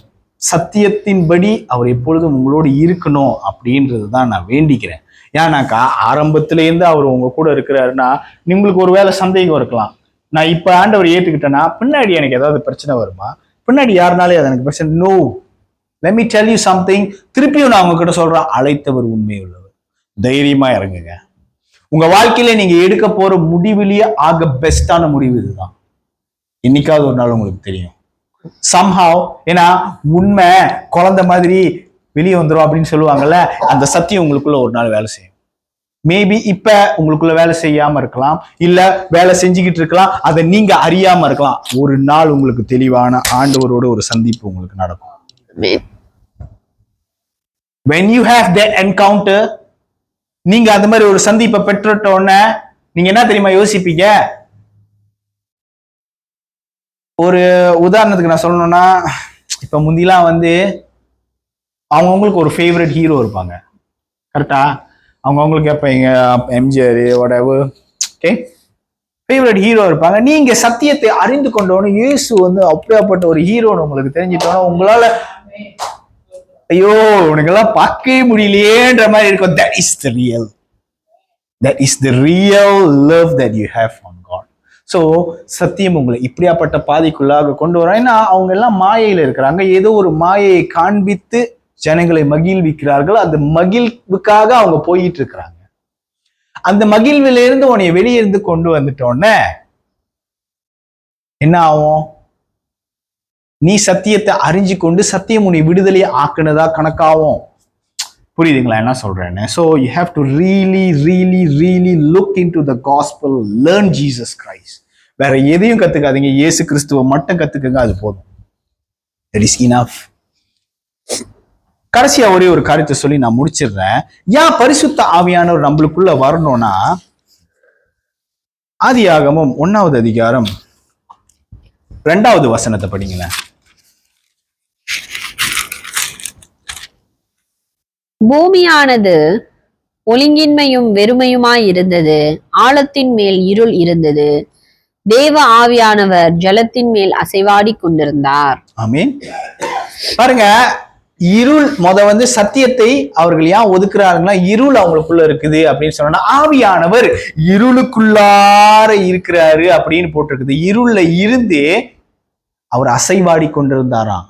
சத்தியத்தின்படி அவர் எப்பொழுதும் உங்களோடு இருக்கணும் அப்படின்றதுதான் நான் வேண்டிக்கிறேன். ஏன்னாக்கா ஆரம்பத்துல இருந்து அவர் உங்க கூட இருக்கிறாருன்னா உங்களுக்கு ஒரு வேளை சந்தேகம் இருக்கலாம், நான் இப்ப ஆண்டவர் ஏற்றுக்கிட்டேன்னா பின்னாடி எனக்கு ஏதாவது பிரச்சனை வருமா, பின்னாடி யாருனாலே அது எனக்கு பிரச்சனை. No, let me tell you something. திருப்பியும் நான் உங்ககிட்ட சொல்றேன், அழைத்தவர் உண்மை உள்ளவர். தைரியமா இறங்குங்க. உங்க வாழ்க்கையில நீங்க எடுக்க போற முடிவிலேயே ஆக பெஸ்டான முடிவு இதுதான். என்னைக்காவது ஒரு நாள் உங்களுக்கு தெரியும் somehow. ஏன்னா உண்மை குழந்தை மாதிரி வெளியே வந்துடும் அப்படின்னு சொல்லுவாங்கல்ல, அந்த சத்தியம் உங்களுக்குள்ள ஒரு நாள் வேலை செய்யும். மேபி இப்ப உங்களுக்குள்ள வேலை செய்யாம இருக்கலாம், இல்ல வேலை செஞ்சுக்கிட்டு இருக்கலாம், அதை நீங்க அறியாம இருக்கலாம். ஒரு நாள் உங்களுக்கு தெளிவான ஆண்டவரோட ஒரு சந்திப்பு உங்களுக்கு நடக்கும். when you have that encounter, நீங்க அந்த மாதிரி ஒரு சந்திப்பை பெற்றுட்டோன்னே நீங்க என்ன தெரியுமா யோசிப்பீங்க? ஒரு உதாரணத்துக்கு நான் சொல்லணும்னா, இப்ப முந்திலாம் அவங்கவுங்களுக்கு ஒரு ஃபேவரட் ஹீரோ இருப்பாங்க, கரெக்டா? அவங்கவுங்களுக்கு எப்ப எங்க எம்ஜிஆர் ஓகே ஃபேவரட் ஹீரோ இருப்பாங்க. நீங்க சத்தியத்தை அறிந்து கொண்டோன்னு இயேசு அப்படியாப்பட்ட ஒரு ஹீரோன்னு உங்களுக்கு தெரிஞ்சிட்டோன்னா உங்களால ஐயோ உனக்கெல்லாம் பார்க்கவே முடியலையேன்ற மாதிரி இருக்கும். that is the real love that you have from God. So சத்தியம் உங்களை இப்படியாப்பட்ட பாதைக்குள்ளாக கொண்டு வரோம். ஏன்னா அவங்க எல்லாம் மாயையில இருக்கிறாங்க. ஏதோ ஒரு மாயையை காண்பித்து ஜனங்களை மகிழ்விக்கிறார்கள். அந்த மகிழ்வுக்காக அவங்க போயிட்டு இருக்கிறாங்க. அந்த மகிழ்வில இருந்து உன்னை வெளியிருந்து கொண்டு வந்துட்டோன்னே என்ன ஆகும்? நீ சத்தியத்தை அறிஞ்சு கொண்டு சத்தியம் உன்னை விடுதலையை ஆக்குனதா கணக்காகும். புரியுதுங்களா என்ன சொல்றேன்னு? So you have to really look in to the gospel, learn Jesus Christ. வேற எதையும் கத்துக்காதீங்க, இயேசு கிறிஸ்துவை மட்டும் கத்துக்கங்க, அது போதும். It is enough. கடைசியா ஒரே ஒரு காரியத்தை சொல்லி நான் முடிச்சிடுறேன். ஏன் பரிசுத்த ஆவியானவர் நம்மளுக்குள்ள வரணும்னா, ஆதியாகமம் 1வது அதிகாரம் 2வது வசனத்தை படிங்களேன். பூமியானது ஒழுங்கின்மையும் வெறுமையுமாய் இருந்தது, ஆழத்தின் மேல் இருள் இருந்தது, தேவ ஆவியானவர் ஜலத்தின் மேல் அசைவாடி கொண்டிருந்தார். ஆமென். பாருங்க, இருள் சத்தியத்தை அவர்கள் ஏன் ஒதுக்குறாருன்னா, இருள் அவங்களுக்குள்ள இருக்குது அப்படின்னு சொன்னா, ஆவியானவர் இருளுக்குள்ளார இருக்கிறாரு அப்படின்னு போட்டிருக்குது. இருள்ல இருந்து அவர் அசைவாடி கொண்டிருந்தாராம்.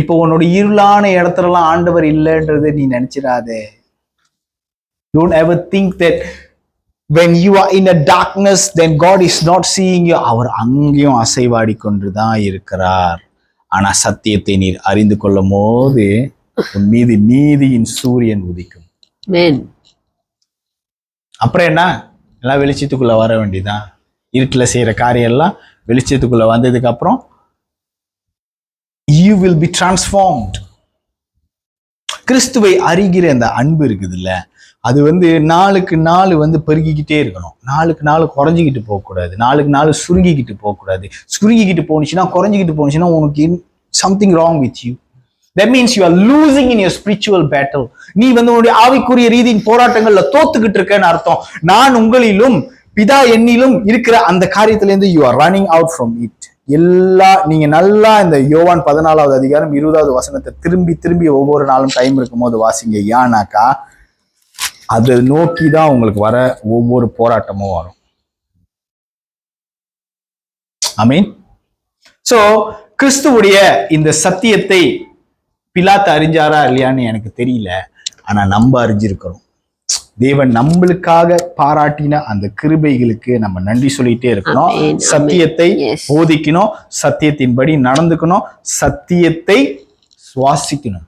இப்போ உன்னோட இருளான இடத்துலலாம் ஆண்டவர் இல்லைன்றது நீ நினைச்சிடாதே. Don't ever think that when you are in a darkness then God is not seeing you. அவர் அங்கேயும் அசைவாடி கொண்டுதான் இருக்கிறார். ஆனா சத்தியத்தை நீர் அறிந்து கொள்ளும் போது உன் மீது நீதியின் சூரியன் உதிக்கும். அப்புறம் என்ன? எல்லாம் வெளிச்சத்துக்குள்ள வர வேண்டியதான். இருட்டுல செய்யற காரியம் எல்லாம் வெளிச்சத்துக்குள்ள வந்ததுக்கு அப்புறம் you will be transformed. கிறிஸ்துவை அறிகிற அந்த அன்பு இருக்குதுல்ல, அது நாளுக்கு நாள் பெருகிக்கிட்டே இருக்கணும். நாளுக்கு நாள் குறைஞ்சிக்கிட்டு போகக்கூடாது. நாளுக்கு நாள் சுருங்கிக்கிட்டு போகக்கூடாது. சுருங்கிக்கிட்டு போனுச்சுன்னா, குறைஞ்சிக்கிட்டு போனுச்சுன்னா உனக்கு something wrong with you. That means you are losing in your spiritual battle. நீ உன்னுடைய ஆவிக்குரிய ரீதியின் போராட்டங்கள்ல தோத்துக்கிட்டு இருக்கேன்னு அர்த்தம். நான் உங்களிலும் பிதா என்னிலும் இருக்கிற அந்த காரியத்துல இருந்து you are running out from it. நீங்க நல்லா இந்த யோவான் 14வது அதிகாரம் 20வது வசனத்தை திரும்பி திரும்பி ஒவ்வொரு நாளும் டைம் இருக்கும் போது வாசிங்க. ஏன்னாக்கா அதை நோக்கிதான் உங்களுக்கு வர ஒவ்வொரு போராட்டமும் வரும். ஆமீன். சோ கிறிஸ்துவுடைய இந்த சத்தியத்தை பிலாத்து அறிஞ்சாரா இல்லையான்னு எனக்கு தெரியல. ஆனா நம்ம அறிஞ்சிருக்கிறோம். தேவன் நம்மளுக்காக பாராட்டின அந்த கிருபைகளுக்கு நம்ம நன்றி சொல்லிட்டே இருக்கணும். சத்தியத்தை போதிக்கணும், சத்தியத்தின்படி நடந்துக்கணும், சத்தியத்தை சுவாசிக்கணும்.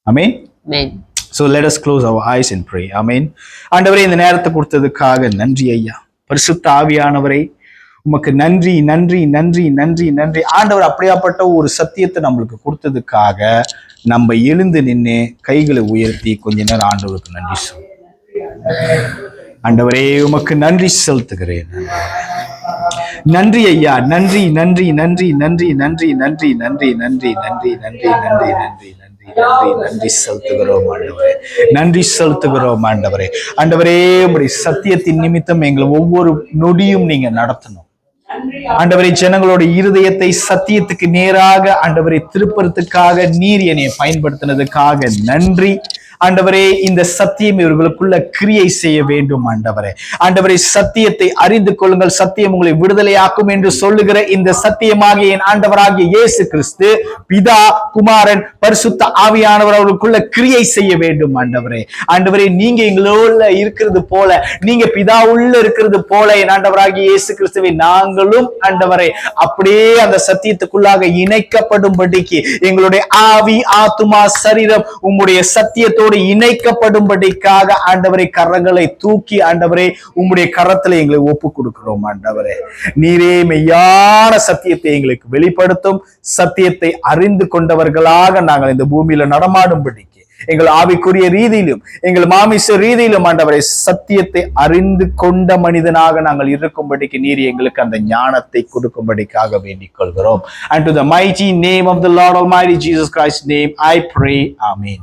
ஆமென். So let us close our eyes and pray. ஆமென். ஆண்டவரே, இந்த நேரத்தை கொடுத்ததுக்காக நன்றி ஐயா. பரிசுத்த ஆவியானவரே, உமக்கு நன்றி நன்றி நன்றி நன்றி நன்றி. ஆண்டவர் அப்படியாப்பட்ட ஒரு சத்தியத்தை நம்மளுக்கு கொடுத்ததுக்காக நம்ம எழுந்து நின்று கைகளை உயர்த்தி கொஞ்ச நேரம் ஆண்டவருக்கு நன்றி சொல்லுவோம். ஆண்டவரே, உமக்கு நன்றி செலுத்துகிறேன். நன்றி ஐயா, நன்றி நன்றி நன்றி நன்றி நன்றி நன்றி நன்றி நன்றி நன்றி நன்றி நன்றி நன்றி நன்றி நன்றி நன்றி செலுத்துகிறோம் ஆண்டவரே. நன்றி செலுத்துகிறோம் ஆண்டவரே. ஆண்டவரே, உம்முடைய சத்தியத்தின் நிமித்தம் எங்களை ஒவ்வொரு நொடியும் நீங்க நடத்தணும் ஆண்டவரே. ஜனங்களோட இருதயத்தை சத்தியத்துக்கு நேராக ஆண்டவரை திருப்பறதுக்காக நீர் என்னை பயன்படுத்தினதுக்காக நன்றி ஆண்டவரே. இந்த சத்தியம் இவர்களுக்குள்ள கிரியை செய்ய வேண்டும் ஆண்டவரே. ஆண்டவரே, சத்தியத்தை அறிந்து கொள்ளுங்கள், சத்தியம் உங்களை விடுதலையாக்கும் என்று சொல்லுகிற இந்த சத்தியமாகிய என் ஆண்டவராகிய இயேசு கிறிஸ்து பிதா, குமாரன், பரிசுத்த ஆவியானவர் அவர்களுக்குள்ள கிரியை செய்ய வேண்டும் ஆண்டவரே. ஆண்டவரே, நீங்க எங்களோட இருக்கிறது போல, நீங்க பிதா உள்ள இருக்கிறது போல என் ஆண்டவராகிய இயேசு கிறிஸ்துவை நாங்களும் ஆண்டவரே அப்படியே அந்த சத்தியத்துக்குள்ளாக இணைக்கப்படும்படிக்கு எங்களுடைய ஆவி, ஆத்துமா, சரீரம் உம்முடைய சத்தியத்தோடு இணைக்கப்படும்படிக்காக ஆண்டவரை கரங்களை தூக்கி ஆண்டவரே உம்முடைய கரத்துல எங்களை ஒப்பு கொடுக்கிறோம் ஆண்டவரே. நீரே மெய்யான சத்தியத்தை எங்களுக்கு வெளிப்படுத்தும். சத்தியத்தை அறிந்து கொண்டவர்களாக நாங்கள் இந்த பூமியில நடமாடும்படிக்கு எங்கள் ஆவிக்குரிய ரீதியிலும் எங்கள் மாமிச ரீதியிலும் ஆண்டவரை சத்தியத்தை அறிந்து கொண்ட மனிதனாக நாங்கள் இருக்கும்படிக்கு நீர் எங்களுக்கு அந்த ஞானத்தை கொடுக்கும்படிக்காக வேண்டிக் கொள்கிறோம். And to the mighty name of the Lord Almighty Jesus Christ's name I pray. Amen.